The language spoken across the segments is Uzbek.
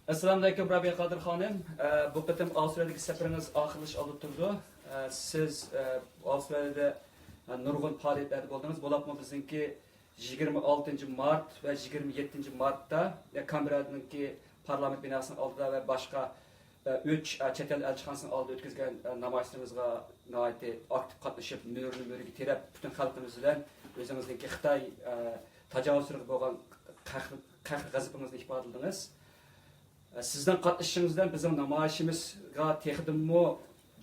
Assalamu alaykum Rabia Qadir xonim. Bu qitim Avstraliyadagi safaringiz oxirlash olib turdi. Siz Avstraliyada nurg'un faoliyatlarda bo'ldingiz. Bo'lapmi bizningki 26 mart va 27 martda Kamberadagi parlament binosining oldida va boshqa 3 chet el elchixonasining oldida o'tkazgan namoyishimizga aktiv qatnashib, mo'riga terab, butun xalqimiz bilan o'zingizningki Xitoy tajovuzchiligi bo'lgan qahr g'azabingizni ifodaladingiz. Sizden qatnashingizdan bizning namoyishimizga texdimmo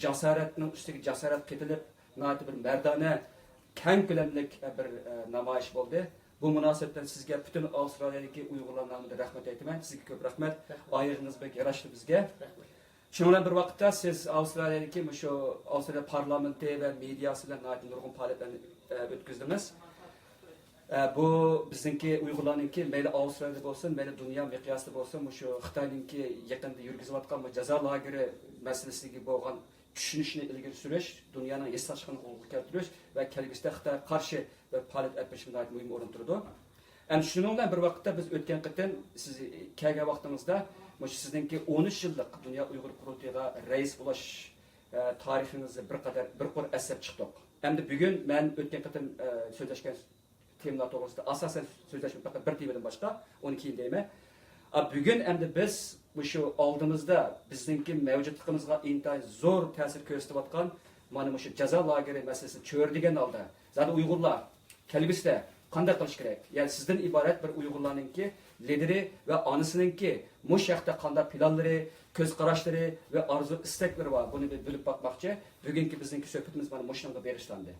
jasoratning ustiga jasorat ketilib, bir mardona keng ko'lamli bir namoyish bo'ldi. Bu munosabatdan sizga butun Avstraliyadagi Uyg'urlar nomidan rahmat aytaman. Sizga ko'p rahmat. Oyog'ingiz bilan yarashdi bizga. Shuning bilan bir vaqtda siz Avstraliyadagi shu Avstraliya parlamenti va mediasi bilan nurg'un faoliyatlarni o'tkazdingiz. Bu bizningki Uyg'urlarningki mayli Avstraliyada bo'lsin, mayli dunyo miqyosida bo'lsin, shu Xitoyninki yaqinda yurgizayotgan jazo lageri masalasiga bo'lgan tushunishni ilgari surish, dunyoning eslashini qo'lga keltirish va kelgusida Xitoy qarshi bir faoliyat etishimiz muhim o'rin turdi. Endi shuning bilan bir vaqtda biz o'tgan qitim siz kelgan vaqtimizda sizningki 13 yillik Dunyo Uyg'ur qurultiyiga rais bo'lish tarixingizni bir qor asab chiqdik. Endi bugun men o'tgan qitim so'zlashgan temalar to'g'risida asosan so'zlashim faqat bir temadan boshqa, uni keyin deyman. Bugun endi biz shu oldimizda bizningki mavjudligimizga intayin zo'r ta'sir ko'rsatayotgan mana shu jazo lageri masalasini cho'rdigan holda, zada Uyg'urlar kelgusida qanday qilish kerak? Ya'ni sizdan iborat bir Uyg'urlarningki lideri va onasininki mush haqda qanday planlari, ko'z qarashlari va orzu istaklari bor. Buni bilib bakmoqchi. Bugungi bizningki suhbatimiz mana mushunga bag'ishlandi.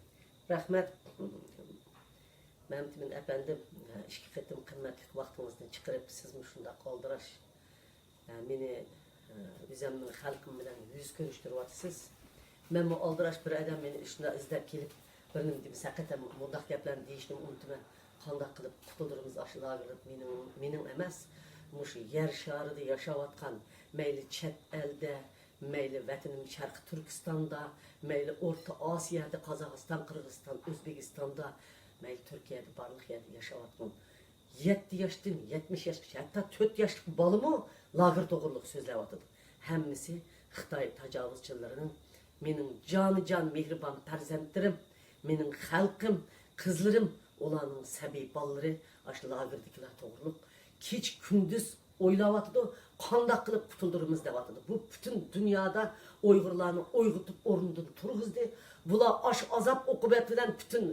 Rahmat. Mehmet'in efendim, iki qitim qimmatli vaqtingizni chiqarib sizni shunda qoldirish, meni o'zimning xalqim bilan yuz ko'rishtiryapsiz. Men bu oldirash bir odam meni shunda izlab kelib, birini deb saqatam mundaq gaplarni deyishni unutmay, qanday qilib qutuldirimiz ashulaga mening emas, mush yer sharida yashayotgan, mayli chet elda, mayli vatanim Sharq Turkistonda, mayli O'rta Osiyoda, Qozog'iston, Qirg'iziston, O'zbekistonda, mayli Turkiyada barliq yerda yashayotgan 7 yoshdan 70 yoshgacha, hatto 4 yoshlik bolimi lager to'g'riliq so'zlayotdi. Hammasi Xitoy tajovuzchilarining mening joni-jon mehribon farzandlarim, mening xalqim, qizlarim, ularning sabiy bolalari shu lagerdagilar to'g'riliq kech kunduz o'ylayotdi, qanday qilib qutuldirimiz deyotdi. Bu butun dunyoda Uyg'urlarni o'yg'itib o'rnidan turg'izdi. Bular azob oqibat bilan butun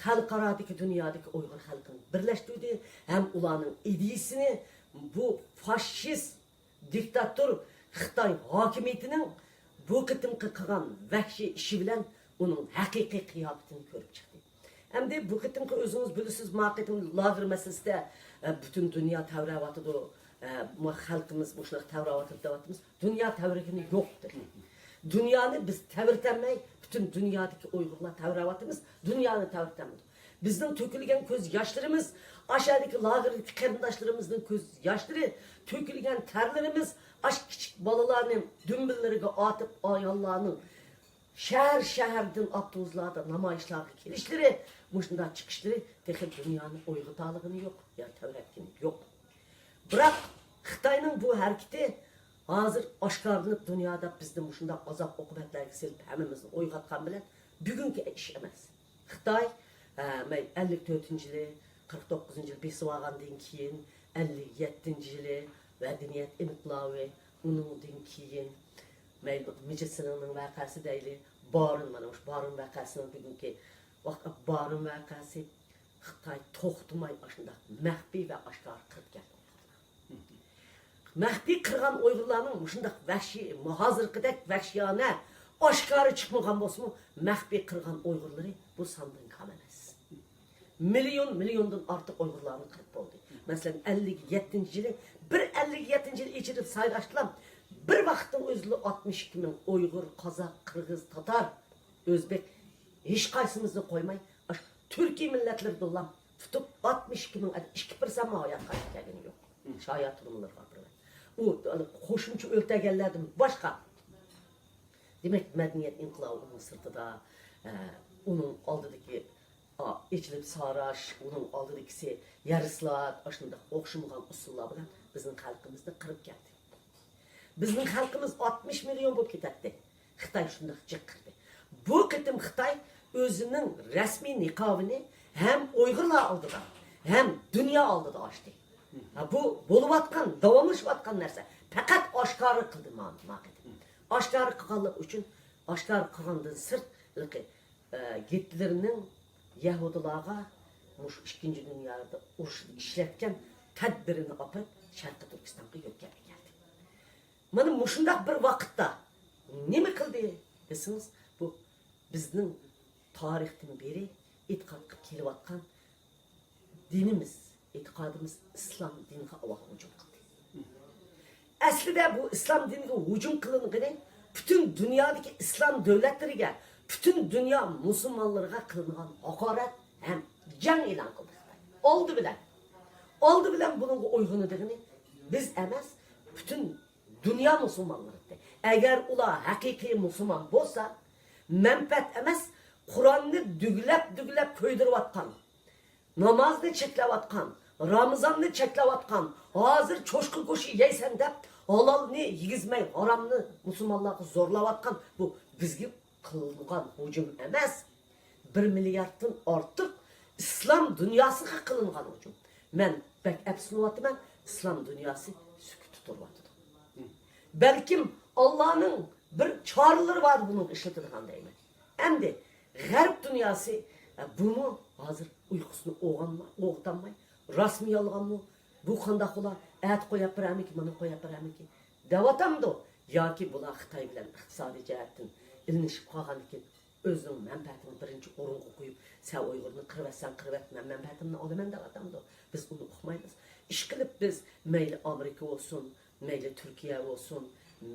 xalqaradagi dunyodagi Uyg'ur xalqini birlashtirdi, ham ularning ideyasini bu fashist diktator Xitoy hokimiyatining bu qitimqi qilgan vahshiy ishi bilan uning haqiqiy qiyofatini ko'rib chiqdi. Endi bu qitimqi o'zingiz bilasiz, maqitim lager masalasida butun dunyo tavrayotdi, bu xalqimiz bu shunaqa tavrayotdi deyapmiz. Dunyo tavrigini yo'qdir. Dünyani biz təvirtənmək, bütün dünyadaki Uygurlar təvirəvatımız, dünyanı təvirtənmədik. Bizden tökülgen göz yaşlarımız, aşağıdaki lağırdaki qarındaşlarımızın göz yaşları, tökülgen terlerimiz, aş küçük balalarının dümbüllerine atıp ayallarının şehirden attıuzlarda, namayışlarda gelişleri, muşunda çıkışları, tekrar dünyanın Uygurtalığını yok, ya təvirətini yok. Bırak, Xitay'nın bu hareketi, hazır aşkarlanıp dünyada bizde şunda azap okumetlerine silip hemimizni oyg'atgan bilan bugünkü iş emas. Xitoy 54 yili, 49 yil besib olgandan keyin 57 yili madaniyat inqilobi, undan keyin meditsinaning voqeasi deyli, Borin mana shu Borin voqeasining bugungi vaqt Borin voqeasi Xitoy to'xtamay shunda maxfiy va oshkor qilib keldi. Mahfiy qirgan Uyg'urlarning shunday vahshiy, hozirgidek vahshiyona oshkori chiqmagan bo'lsa-mu, mahfiy qirgan Uyg'urlari bu sondan kam emas. Milyondan ortiq Uyg'urlarni qirib bo'ldi. Masalan, 57-yili, 57-yil ichida saylaştılar. Bir vaqtda o'zli 62 ming Uyg'ur, Qozoq, Qirg'iz, Tatar, O'zbek hech qaysimizni qo'ymay, Turkiy millatlardan tutib 62 ming 2% hayot qaytgani yo'q. Shoyat turumlar bor. O qo'shimcha o'ltaganlardan boshqa. Demak, madaniyat inqilobining sirtida uning oldidagi ichilib sarash, uning oldidagisi yarıslat, shunday o'xshamagan usullar bilan bizning xalqimizni qirib keldi. Bizning xalqimiz 60 milyon bo'lib ketadi. Xitoy shunday chiqirdi. Bu ketim Xitoy o'zining rasmiy niqobini hem Uyg'urlar oldida, hem dunyo oldida ochdi. Bu bo'layotgan, davomlashayotgan narsa faqat oshkora qildi ma'qidi. Oshkora qilganlik uchun, oshkora qilgandan sirt Hitlerning Yahudilarga mush 2. dunyoda urush ishlatgan tadbirini olib Sharqi Turkistonga yo'tkazib keldi. Mana mushundaq bir vaqtda nima qildi desiniz, bu bizning tarixdan beri e'tiqod qilib kelayotgan dinimiz, e'tiqodimiz islom diniga hujum qildi. Aslida bu islom diniga hujum qilingani bütün dünyadaki islom davlatlariga, bütün dünya musulmonlarga qilingan haqorat ham jang e'lon qildi. Oldu bilan buning uyg'unligini biz emas, bütün dünya musulmonlari. Agar ular haqiqiy musulmon bo'lsa, manfaat emas, Qur'onni duglab ko'ydirayotgan, namozni cheklayotgan, Ramazonni cheklayotgan, hozir cho'shqi go'shi yeysan deb halolni yegizmay, haromni musulmonlarga zo'rlayotgan bu bizga qilingan hujum emas. 1 milliarddan ortiq islom dunyosiga qilingan hujum. Men bek afsuslanyapman, islom dunyosi sukut tutyapti. Belkim Allah'ın bir çağrıları var bunun işletildiğinde deyman. Endi G'arb dunyosi bunu hozir uyqusini o'g'itolmay, rasmiy olganmi? Bu qanday ular at qo'yib beramiki, mana qo'yib beramiki? Davatamdi yoki bular Xitoy bilan iqtisodiy jihatdan ilinishib qolgan ekan, o'zining manfaatini birinchi o'ringa qo'yib, sen Uyg'urni qirvatsan, men manfaatimni olaman davatamdi. Biz uni uqmaymiz. Ish qilib biz mayli Amerika olsun, mayli Türkiye olsun,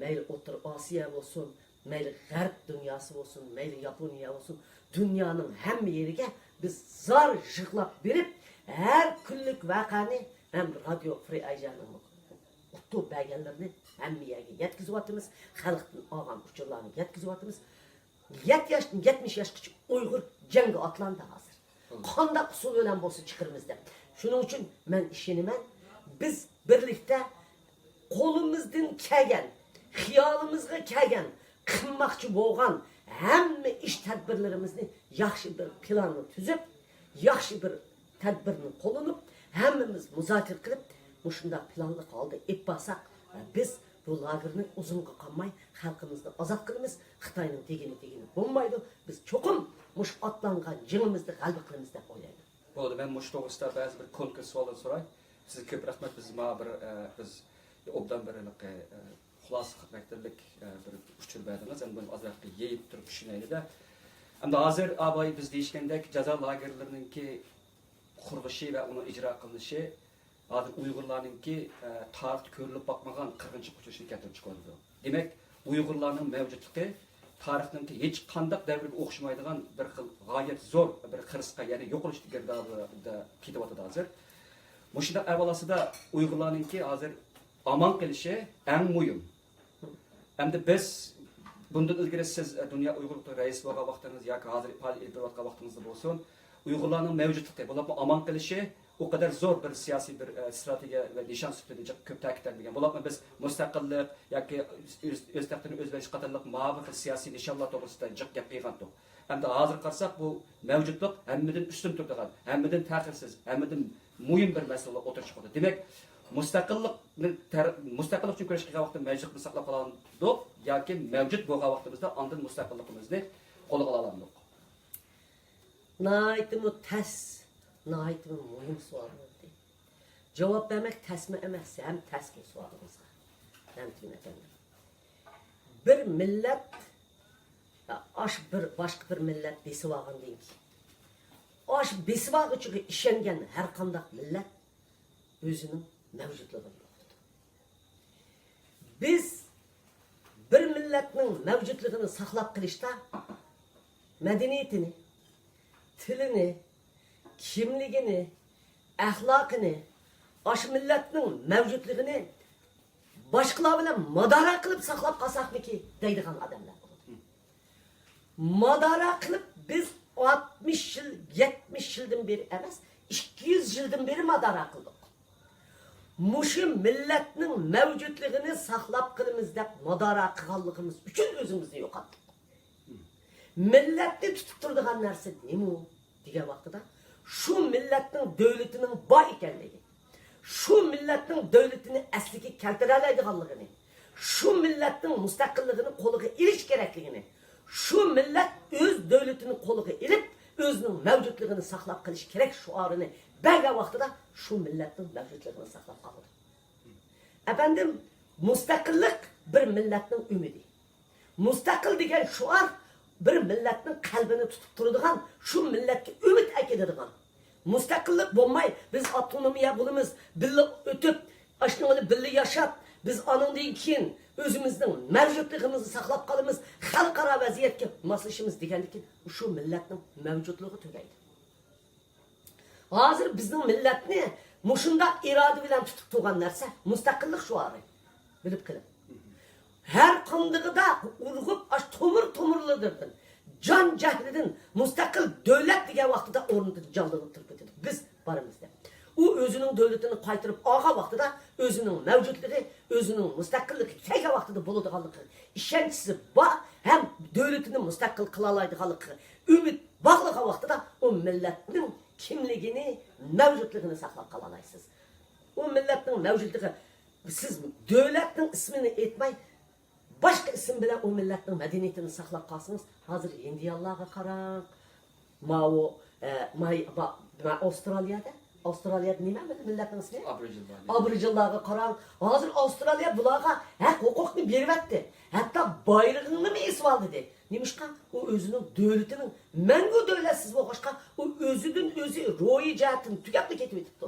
mayli O'rta Osiyo olsun, mayli G'arb dunyosi olsun, mayli Yaponiya olsun, dünyanın hamma yeriga biz zor yig'lab berib, har kunlik voqeani ham Radio Free Asia'ning utup belgelerini hamma yerga yetkizyapmiz, xalqning olgan uchurlarini yetkizyapmiz. 70 yoshgacha Uyg'ur jangga otlandi hozir. Qanday usul bilan bo'lsa chiqirmiz deb. Shuning uchun men ishonaman, biz birlikda qo'limizdan kelgan, xiyolimizga kelgan, qilmoqchi bo'lgan hamma ish tadbirlarimizni yaxshi bir planni tuzib, yaxshi bir tadbirni qo'llanib, hammamiz muzokara qilib, shunda planli holda epbasak, biz bu lagerni uzunga qolmay xalqimizni ozod qilamiz. Xitoyning degini bo'lmaydi. Biz cho'qim mush otlangan jingimizni g'alaba qilamiz deb o'ylayman. Bo'ldi, men mush to'g'risida ba'zi bir konkret savollar so'ray. Siz ko'p rahmat, biz obdan bir xulosa qilmakdirlik bir uchur berdingiz. Endi buni ozroq yeyib turib tushunaylik-da. Endi hozir aboy biz deyishgandek jazo lagerlarininki qurilishi va uni ijro qilinishi hozir Uyg'urlarninki tarixda ko'rilib boqmagan 40-qo'chishni keltirib chiqardi. Demak, Uyg'urlarning mavjudligi tarixninki hech qanday davrga o'xshamaydigan bir xil g'oyat zo'r bir qirisqa, ya'ni yo'qolish deganida ketyapti hozir. Mushunda avvalosida Uyg'urlarninki hozir aman qilishi eng muhim. Endi biz bundan ilgari siz Dünya Uyg'urlik rais bo'lgan vaqtingiz yoki hozir faoliyat berayotgan vaqtingizda bo'lsin, Uyg'urlarning mavjudligi, bularni aman qilishi o kadar zor bir siyasi bir strateji ve nişan sütüdü köp ta'kidlanmagan. Bularni biz mustaqillik yoki o'z taqdirini o'zberish qatorliq ma'lum siyosiy nishonlar to'g'risida jiq gap qilgandik. Endi hozir qarasak bu mavjudlik hammadan ustun turadigan, hammadan ta'xirsiz, hammadan muhim bir masala o'tirib chiqadi. Demak, mustaqillik uchun kurash qilgan vaqtda mavjudlikni saqlab qolandik yoki mavjud bo'lgan vaqtimizda ondan mustaqilligimizni qo'lga olamiz. Naytimi tas, naytimi muhim savol bo'ldi. Javob bermek tasmi emas, ham taskin savolimizga. Bir millat bir başqa bir millat besib olgandan keyin besib olg'ichiga ishongan har qanday millat o'zining mavjudligini yo'qotdi. Biz bir millatning mavjudligini saqlab qilishda madaniyatini, tilini, kimligini, ahlakını, aş milletinin mevcutluğunu başkalar bilen madara kılıp saklap kalsakmiki deydiğen adamlar oldu. Madara kılıp biz 60 yıl, 70 yıldan beri emas, 200 yıldan beri madara kıldık. muşu milletinin mevcutluğunu saklap kılımız dep madara kıgallıkımız üçün özümüzü yok attık. Milletni tutup turduğun narsa nemi o? Diye vaxtıda şu milletin devletinin bay ekenligi, şu milletin devletini əsligi keltirələydiğanlığını, şu milletin müstakilligini koluğa iliş gerekliğini, şu millet öz devletini koluğa ilip özünün mevcutluğunu saklap kılış gerek şuarını belge vaxtıda şu milletin mevcutluğunu saklap kalır. Efendim, müstakillik bir milletin ümidi. Müstakil degen şuar bir milletin kalbini tutup durduğun, şu milletke ümit ekildiğin. Müstakillik bulmay, biz autonomiya bulumuz, birlik ötüp, aşkınlığı birlik yaşap, biz anından keyin özümüzün mevcutluğumuzu saklap kalımız, halkara vaziyetke maslışımız degenlik şu milletin mevcutluğu tügeydi. Hazır bizim milletini muşunda irade bilen tutup tuğan narsa, müstakillik şuarı. Bilip kılın. Her kandığı da urgup aş tomurludur. Can cehlidin müstakil devlet diye vaxtıda orunda canlılık tırpıt edip biz barımızda. O özünün devletini kaytırıp ağa vaxtıda özünün mevcutluğu, özünün müstakilliği keke vaxtıda buluduğalığı, işençisi var, hem devletini müstakil kılalaydığı, ümit bağlığa vaxtıda o milletin kimliğini, mevcutluğunu saklap kalalaysınız. O milletin mevcutluğu, siz devletin ismini etmeyin, başka isim bilen o milletin medeniyetini saklap kalsınız. Hazır Hindiyalığa karan, Avustralya'da neyme milletin ismi? Aboriginallarga karan. Hazır Avustralya bulağa hukukunu beribetdi. Hatta bayrağını mı esval dedi. Nemişka? O özünün devletinin mengu devletsiz boğuşka o özünün özü royu cihatını tügaplı ketip etipti.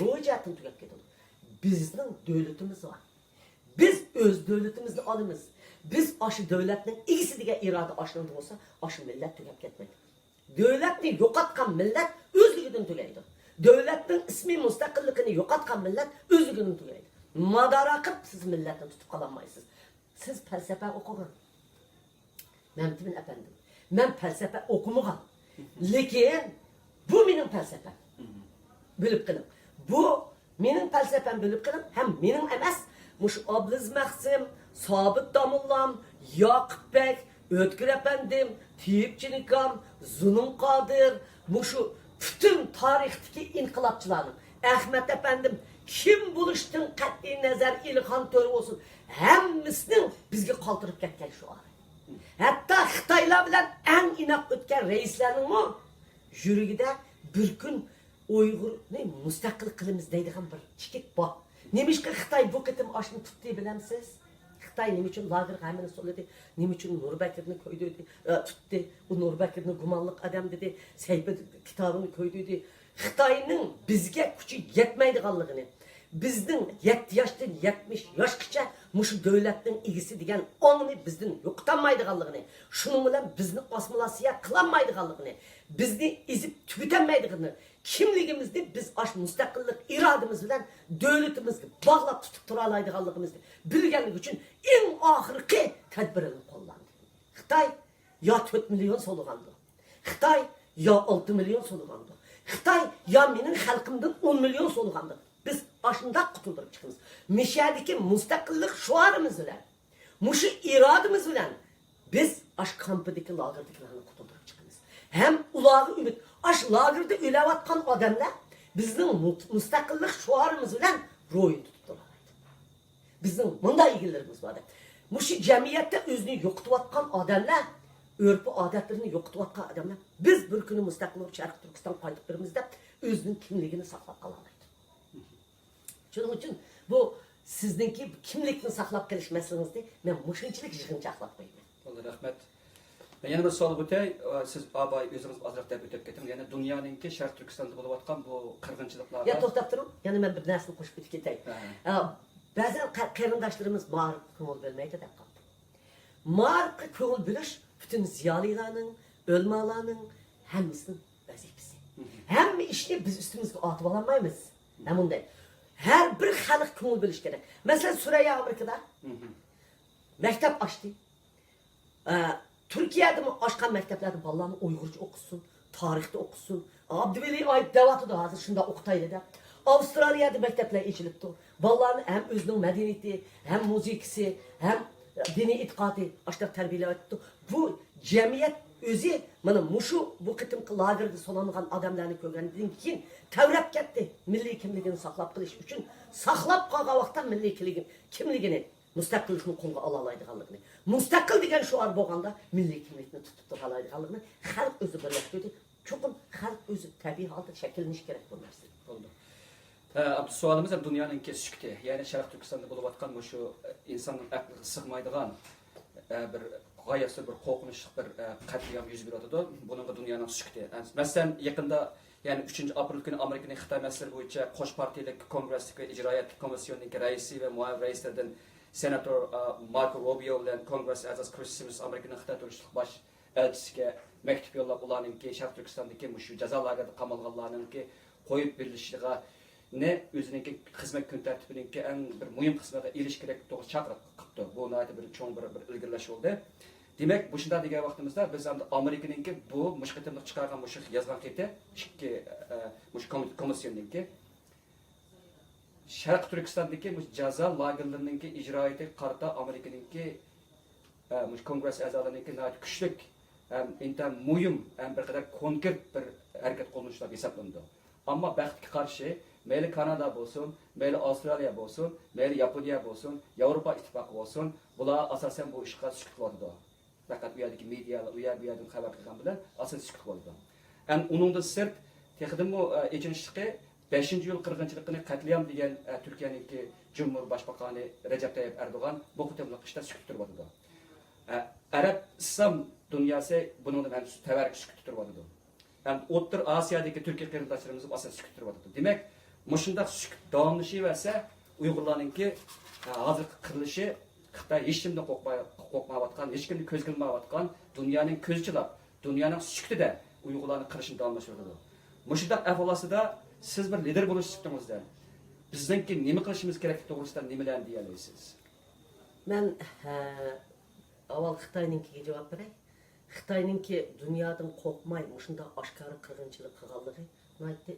Royu cihatını tügap ketip. Bizden devletimiz var. Biz öz devletimizni alımız. Biz aşı devletinin ikisi dige irade aşlandı olsa aşı millet tügap ketmedi. Devletni yokatkan millet özlüğüdün tügeydi. Devletin ismi müstakillikini yokatkan millet özlüğüdün tügeydi. Madara akıp siz milletten tutup kalanmayısınız. Siz felsefe okuyun. Memtimin efendim. Ben felsefe okumuğum. Lekin bu benim felsefem. Bölüp kılım. Bu benim felsefem bölüp kılım. Hem benim emas. Muş Abliz Mahsim, Sabit Damullam, Yakup Bek, Ötkür Efendim, Tiyip Cinikam, Zunun Kadir, muşu bütün tarihteki inkılapçılarım. Ahmet Efendim, kim buluştun kat'i nazar İlhan Törü olsun. Hemmisinin bizge kaldırıp ketken şu an. Hatta Xitaylar bilen en inak ötken reislerinin o jürigide bir gün Uygur müstakil kılımız deydiğen bir çikik bak. Nemiş ki Xitay bu ketim aşını tuttuğu bilemsiz. Xitay nem için lagır hemen söyledi. Nem için Nurbekir'ini koyduydu. Tuttu. Bu Nurbekir'ini gumanlık adam dedi. Seybe kitabını koyduydu. Xitay'nın bizge gücü yetmeydiğanlığını. Bizden 7 yaştan 70 yaşça muşu devletin ilgisi degen onu bizden yoktanmaydiğanlığını. Şunun bilen bizni asmılasıya kılanmaydiğanlığını. Bizni izip tüketenmeydiğini. Kimliğimizni biz aş müstakillik irademiz bilen devletimizle bağlap tutup turalaydiğanlığımızı bilgenlik için en ahirki tedbirini kullandı. Xitay ya 4 milyon soluğandı. Xitay ya 6 milyon soluğandı. Xitay ya benim halkımdan 10 milyon soluğandı. Biz aşında kutuldurup çıkımız. Mişyadaki müstakillik şuarımız bilen, muşu irademiz bilen biz aş kampıdaki lagırdakilerini kutuldurup çıkımız. Hem ulağı ümit, aş lagırda ölevatkan adamlar bizim müstakillik şuarımız bilen royun tuttularıydı. Bizim bunda ilgilerimiz vardı. Muşu cemiyette özünü yoktuvatkan adamlar, örpü adetlerini yoktuvatkan adamlar, biz bir günü müstakillik Şarkı Türkistan kaydıklarımızda özünün kimliğini saklap kalamaydı. Şunun için bu sizdeki kimlikni saklap kelish meselenizde ben muşunchilik yig'incha aqlab qo'yman. Vallahi rahmat. Ben yana bir savol o'tay. Siz abay o'zingiz azroq deb o'tib ketdingiz. Yana dunyoninki Sharq Turkistonda bo'lib atgan bu qirg'inchiliklarga. Ya to'xtab turing. Yana men bir narsani qo'shib ketib ketay. Ba'zan qarindoshlarimiz ma'rifga ko'ngil bermaydi deb qoldi. Ma'rifga ko'ngil berish butun ziyolilarning, o'lmalarning hammasining vazifasi. Hamma ishni biz ustimizga otib olmaymiz. Mana bunday. Her bir halk ko'ngil bilish kerak. Mesela Suriye Amerika'da mektep açtı. Türkiye'de mi açkan mekteplerde balalarını Uygurca okusun, tarihte okusun. Abdüveli ayıp devatı da hazır şunda okutaydı da. Avustraliyada maktablar ochilibdi. Bolalarni ham o'zining madaniyati, ham musiqasi, ham diniy e'tiqodi ashta tarbiyalayapti. Bu jamiyat o'zi mana mushu bu qitimqi lagerda solangan odamlarni ko'rgandan keyin tavrab ketdi. Milliy kimligini saqlab qilish uchun saqlab qolgan vaqtda milliy kimligini mustaqillikni qo'lga ola oladiganligini. Mustaqil degan shuar bo'lganda milliy kimlikni tutib tura oladiganligini xalq o'zi birlashtirdi. Cho'qim xalq o'zi tabiiy holda shakllanish kerak bu narsa. Bo'ldi. Sualimiz ham dunyoning kesishkiti. Ya'ni Sharq Turkistonda bo'layotgan shu insonning aqliga sig'maydigan bir g'oyasi bir qo'rqinchli bir qatliam yuz beradi. Buningga dunyoning sushkiti. Masalan, yaqinda yani 3 aprel kuni Amerikaning Xitoy masalasi bo'yicha qo'sh partiyalik kongressdagi ijroiyat komissionining raisi va muavin raislardan senator Marco Rubio bilan kongress a'zosi Chris Simmons Amerikaning Xitoy turishlik bosh elchisiga maktub yo'llab ularningki Sharq Turkistondagi shu jazo lagerida qamalganlarningki qo'yib berilishligiga ne o'zining xizmat kun tartibiningki eng bir muhim qismiga erish kerak to'g'ri chaqiriq qilibdi. Bu nayta bir cho'ng bir ilgirlash bo'ldi. Demak, bu shunday degan vaqtimizda biz ham Amerikaningki bu mushqitimliq chiqargan mushq yozgan keti ikki mushq komissiyoningki Sharq Turkistondagi bu jazo lagerlariningki ijroiyati qarta Amerikaningki mushq kongress a'zolarininki nayta kuchlik intan muhim bir qadar konkret bir harakat qilishlar hisoblandi. Ammo baxtga qarshi mayli Kanada bo'lsin, mayli Avstraliya bo'lsin, mayli Yaponiya bo'lsin, Yevropa ittifoqi bo'lsin, bular asosan bu ishga sukut qiladi. Faqat bu yerdagi medialar, u yerdan xabar qilgan bilan asosan sukut qiladi. Uningdan sirt texnimmo echinishliqi 5-yil qirg'inchiligini qatliam degan Turkiyaningki Cumhur Boshbaqoni Recep Tayyip Erdo'g'an bu qitimliq ishda sukut turibdi. Arab İslam dunyosi buningdan ham tabarruk sukut turibdi. O'rta Osiyodagi Turkiya qarindoshlarimiz asosan sukut turibdi. Demak, mushundaq sukut davomlashaversa, Uyg'urlarningki hozir qirilishi Xitoy hech kimdan qo'rqmayotgan, hech kimni ko'z qilmayotgan dunyoning ko'zchilab, dunyoning sukutida Uyg'urlarni qirishni davomlashtiradi. Mushundaq ahvolda siz bir lider bo'lish sifatingizda bizningki nima qilishimiz kerak to'g'risida nimalarni deya olasiz? Men avval Xitoyninkiga javob beray. Xitoyninki dunyodan qo'rqmay, shunda oshkora qirg'inchilik qilganligi, aytdi,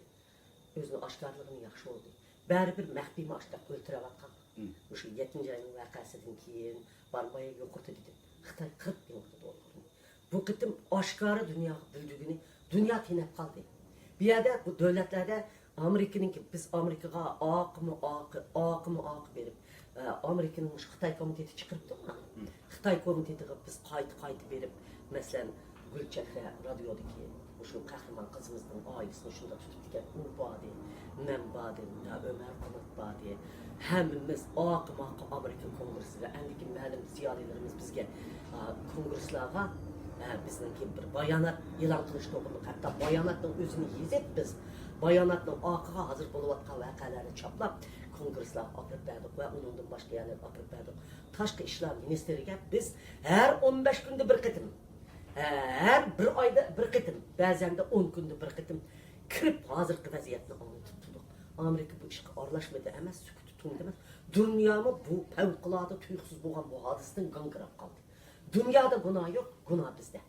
o'zining oshkorligini yaxshi bo'ldi. Baribir maxfiy mashda o'ltirayotgan. O'sha 7-oyning voqeasidan keyin Barmoya yo'qotdi dedi. Xitoy 40 yil o'tdi. Bu qitim oshkora dunyoga bildirgini, dunyo tinib qoldi. Bu yerda bu davlatlarda Amerikaninki biz Amerikaga oqimi berib, Amerikaning Xitoy komiteti chiqiribdi. Xitoy komitetiga biz qayta berib, masalan, Gulchehra radiodagi shu qahramon qizimizning oilasini shunda tutib ekan, u bodi, men bodi, Ömer Qanat bodi, hammamiz oqima Amerika kongressiga, andiki ma'lum ziyolilarimiz bizga kongresslarga bizningki bir bayonot e'lon qilish to'g'ri, hatto bayonotning o'zini yezib biz bayonotning oqiga hozir bo'layotgan voqealarni choplab kongresslar olib berdik va undan boshqa yana olib berdik. Tashqi ishlar ministeriga biz har 15 kunda bir qitim, har bir oyda bir qitim, ba'zanda 10 kunda bir qitim kirib hozirgi vaziyatni anlatib turdik. Amerika bu ishga aralashmadi emas, sukut tutdi emas. Dunyomi bu favqulodda tuyuqsiz bo'lgan bu hodisadan g'angirab qoldi. Dunyoda gunoh yo'q, gunoh bizda.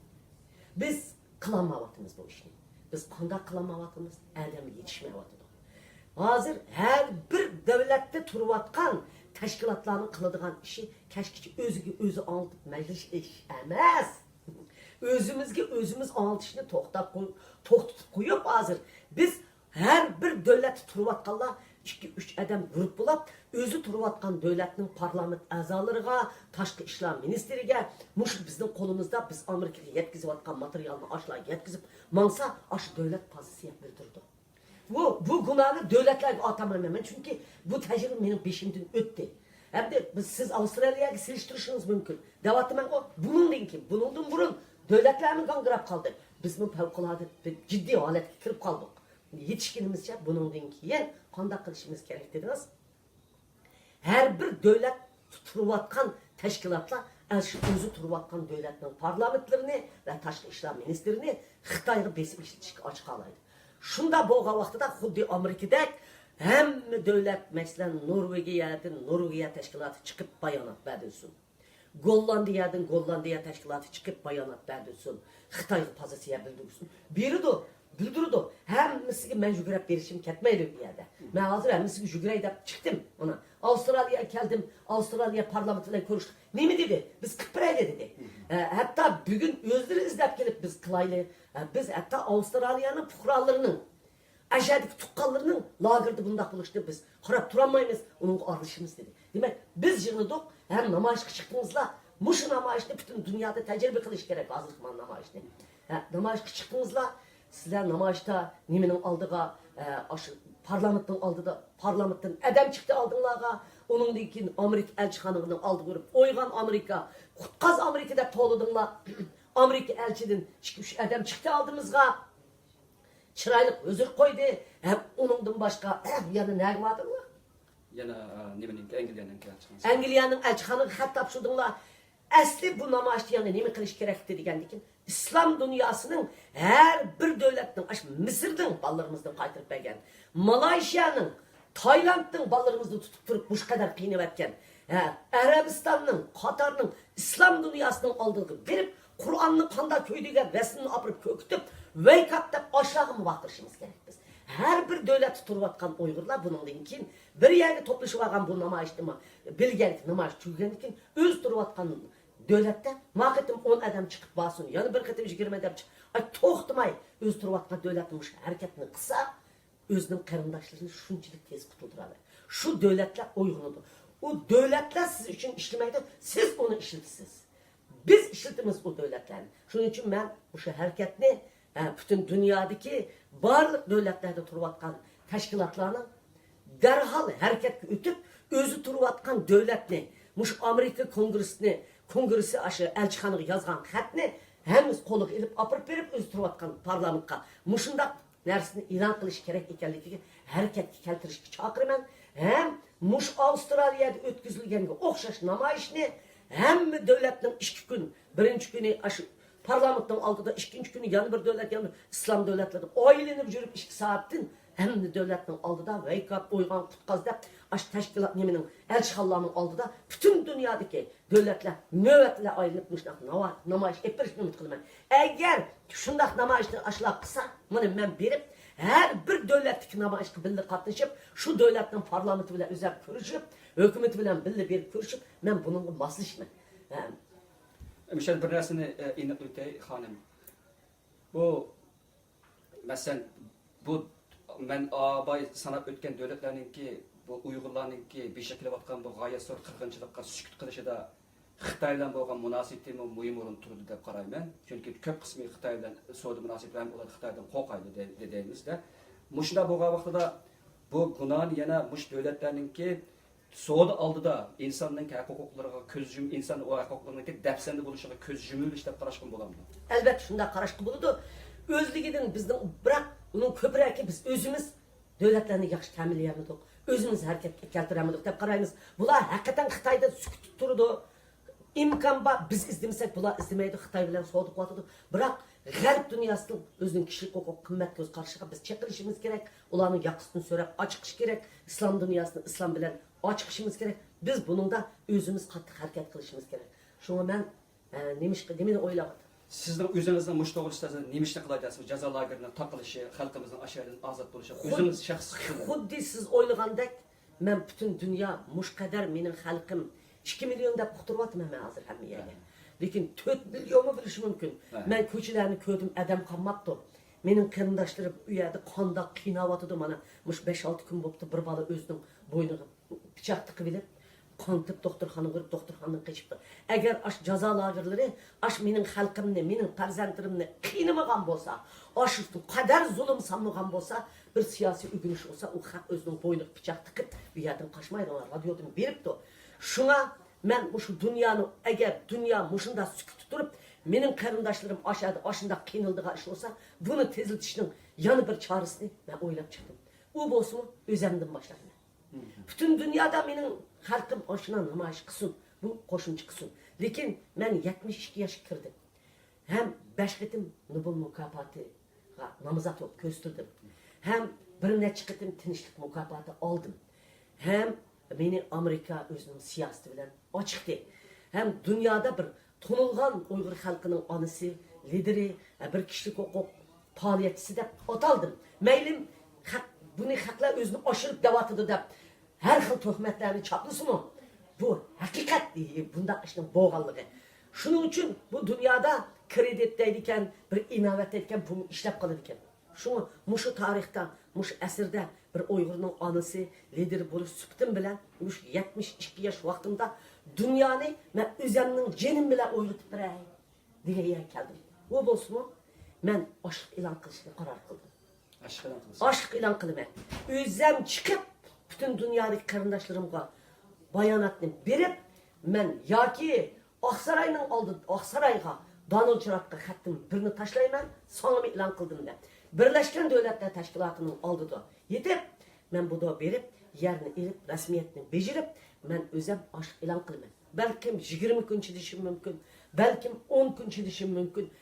Biz qilolmayapmiz bu ishni. Biz qanday qilolmayapmiz? Adam yetishmayapti. Hozir har bir davlatda turayotgan tashkilotlarning qiladigan ishi kashkichi o'ziga o'zi olib majlis ish emas. O'zimizga o'zimiz olishni to'xtatib qo'yib hozir biz har bir davlat turayotganlar 2-3 adam guruh bo'lib, o'zi turayotgan davlatning parlament a'zolariga, tashqi ishlar ministriga, mush bizning qo'limizda biz Amerikaga yetkazayotgan materialni ashlar yetkazib, mansa ash davlat pozitsiya bildirdi. Bu gunohni davlatlarga atamayman, chunki bu tajriba mening beshimdan o'tdi. Hamda biz siz Avstraliyaga silishtirishingiz mumkin. Davatman o bundan burun davlatlarni g'angirab qoldi. Biz bu favqulodda jiddiy holatga kirib qoldik. Yetishganimizcha bundan keyin qanday qilishimiz kerak dediniz? Har bir davlat turayotgan tashkilotlar o'zi turayotgan davlatning parlamentlarini va tashqi ishlar ministrini Xitoyga besib ishlatishga ochiq qolaydi. Shunda bo'lgan vaqtida xuddi Amerikadek hamma davlat, masalan, Norvegiya tashkiloti chiqib bayonot berdi. Gollandiya tashkiloti chiqib bayonot berdi. Xitoyga pozitsiya bildirdi. Bildirdi. Hammasiga men yugurib berishim ketmaydi bu yerda. Ben hazır emisi jügrey de çıktım ona. Avustralya'ya geldim. Avustralya parlamentine konuştuk. Ne mi dedi? Biz Kıbray'la dedi. Hatta bugün özleri izlep gelip biz Kılay'la biz hatta Avustralya'nın fukralarının aşağıdaki tukkallarının lagırdı bunda buluştu biz. Karab turamayız. Onun arışımız dedi. Demek biz yığıldık. Hem namayışka çıktığımızla muşu namayışta bütün dünyada tecrübe kılış gerek. Azlıkman namayışta. Namayışka çıktığımızla sizler namayışta nimenin aldığa parlamentin aldıda parlamentin adam çıktı aldığınlarga onun dikin Amerika elçihanının aldı görüp oygan Amerika kutkaz Amerika'da toğladınlar Amerika elçinin çıkmış adam çıktı aldığımızga çıraylık özür koydu hem onundan başka yanı ne vardı mı? Yana nimenin Anglia'nın elçisi. Anglia'nın elçihanı hat tapşırdınlar. Asli bu namaçta yani nemi kılış gerekti degendikin İslam dünyasının her bir devletin, Mısır'ın ballarımızdan kaytırıp bergen, Malaysia'nın, Tayland'ın ballarımızdan tutup durup bu kadar kıyınıp etken, Arabistan'ın, Katar'ın, İslam dünyasının aldığı verip, Kur'an'ın kanda köydüge resmini apırıp köktüp, wake up da aşağı mı baktırışımız gerek biz. Her bir devlet tutup atkan Uygurlar bunun için bir yerde toplaşıp algan bu namaçta mı, bilgelik namaç çürgenlikin öz tutup atkan devlette vakitim 10 adam çıkıp basın. Yani bir kıtım 20 adam çıkıp. Ay toxtumay öz turvatkan devletmiş hareketini kısa özünün karındaşlarını şunçilik tez kutuldurar. Şu devletler uygunudur. O devletler siz için işlemekte siz onu işletirsiniz. Biz işletimiz o devletlerini. Şunun için ben bu hareketini bütün dünyadaki barlık devletlerde turvatkan teşkilatlarını derhal hareket ütüp özü turvatkan devletini muş Amerika kongresi aşı elçihanı yazgan xatni hemiz qoluq ilip apırıp berip öz turvatkan parlamentga muşundaq nersini ilan qilish kerak ekanligiga harakatga keltirishga chaqiraman. Hem muş Avustraliyada o'tkazilganga o'xshash namoyishni hamma davlatning 2 kun, birinchi kuni aşı parlamentning oldida, ikkinchi kuni yana bir davlat, yana islom davlatlari oylanib yurib 2 soatdan hamma davlatning oldida wake up o'ygan qutqaz deb aş teşkilat neminin elçihallarının aldıda bütün dünyadaki devletler nöbetle ayrılıp namayış ettirişini umut kılman. Eğer şundak namayışını aşıla kısa bunu ben berip her bir devletteki namayışka birlikte katlaşıp şu devletin parlamenti bile özel görüşüp hükümeti bile birlikte görüşüp ben bununla maslışmam. Müşahede bir resini inip ötey hanım. Bu mesela bu ben abay sanap ötken devletlerinki bu Uygurlarınki bir şekilde vatkan bu gayet zor kırgınçılıkka sükut kılışıda Xitaylan bo'lgan munosabatimi muhim o'rin turdi deb qarayman. Chunki ko'p qismi Xitoy bilan savdo munosabatlari ular Xitoydan qo'rqaydi deymizda. Mushunda bo'lgan vaqtida bu gunohni yana mush davlatlarninki savdo oldida insonning huquqlariga ko'z yum inson va huquqlariga dafsanda bo'lishiga ko'z yumilish deb qarashga bo'ladimi? Albatta shunda qarashga bo'ladi. O'zligidan bizning biroq uning ko'proq biz o'zimiz davlatlarni yaxshi ta'minlayapmiz. Özümüz hareketga keltiramiz deb qaraymiz. Bular haqiqatan Xitoyda sukut turdi. İmkan var biz izlemesek bular izlemaydi. Xitoy bilan savdo qilyapti. Biroq G'arb dunyosining o'zining kishilik huquq qimmat ko'z qarshiga biz chaqirishimiz kerak. Ularning yaqisini so'rab ochiqish kerak. Islom dunyosini islom bilan ochiqishimiz kerak. Biz buningda o'zimiz qattiq harakat qilishimiz kerak. Shunga men nimani o'ylayapman. Sizning o'zingizning mush to'g'risida nimishni qilayapsiz? Jazo lagerining taqilishi, xalqimizning asharidan ozod bo'lishi, o'zingiz shaxsiy xuddi siz o'ylagandek men butun dunyo mush qadar mening xalqim 2 milyon deb quturyapman men hozir hammaga. Lekin 4 milyonni bilish mumkin. Men ko'chalarni ko'rdim, adam qolmabdi. Mening qarindoshlarim u yerda qonda qiynayotdi mana. Mush 5-6 kun bo'libdi bir bola o'zining bo'yniga pichoq tiqib olib Kontip doktorxona görüp doktorxonadan kaçıptı. Eğer aş jazo lagerleri aş mening xalqimni, mening farzandlarimni qiynamagan bo'lsa, aş qadar zulm sanmagan bo'lsa, bir siyosiy ügünüş olsa, o xalq o'zining bo'yniga pichoq tiqib, bu yerdan qochmaydi, radiodan beribdi. Shunga men shu dunyoni agar dunyo mushunda sukut turib, mening qarindoshlarim aşında qiynaldigan ish olsa, buni tezlatishning yana bir chorasini men o'ylab chiqdim. U bo'lsa o'zimdan boshlayman. Bütün dünyada benim halkım aşına namayiş kısın, bu koşuncu kısın. Lekin ben 72 yaş kirdim. Hem 5 qitim Nobel mukofotiga namozat olib ko'rsatdim. Hem bir necha qitim tinchlik mukofoti oldim. Hem meni Amerika o'zining siyosati bilan ochiqdi. Hem dunyoda bir tanilgan Uyg'ur xalqining onasi, lideri, bir kishilik huquq faoliyatchisi deb ataldim. Maylim Bunu haklar özünü aşırıp devatıdı da her xil töhmetlerini çaplısı mı? Bu hakikat değil. Bunda işte boğallığı. Şunun için bu dünyada kreditteydiken, bir inovatteydiken bunu işlep kalırken. Şunu muşu tarihte, muş esirde bir Uygur'un anısı lider buluş süptüm bilen, muş 72 yaş vaktinde dünyanı ben üzemnin cenim bile oylutup birey diye geldim. O bolsun mu? Ben aşk ilan kılışını karar kıldım. Aşk ilan kılsın. Aşk ilan kıldım. Özem çıkıp bütün dünyadaki karındaşlarımga bayanatını berip men yoki Oqsarayning oldi Oqsarayga Donald Trumpga xattim birini tashlayman, so'ngimi e'lon qildim deb. Birlashgan Davlatlar Tashkilotining oldida yetib, men bu berib, yerni elib, rasmiyatni bejirib, men o'zim oshq e'lon qilaman. Balkim 20 kun chidishim mumkin, balkim 10 kun chidishim mumkin.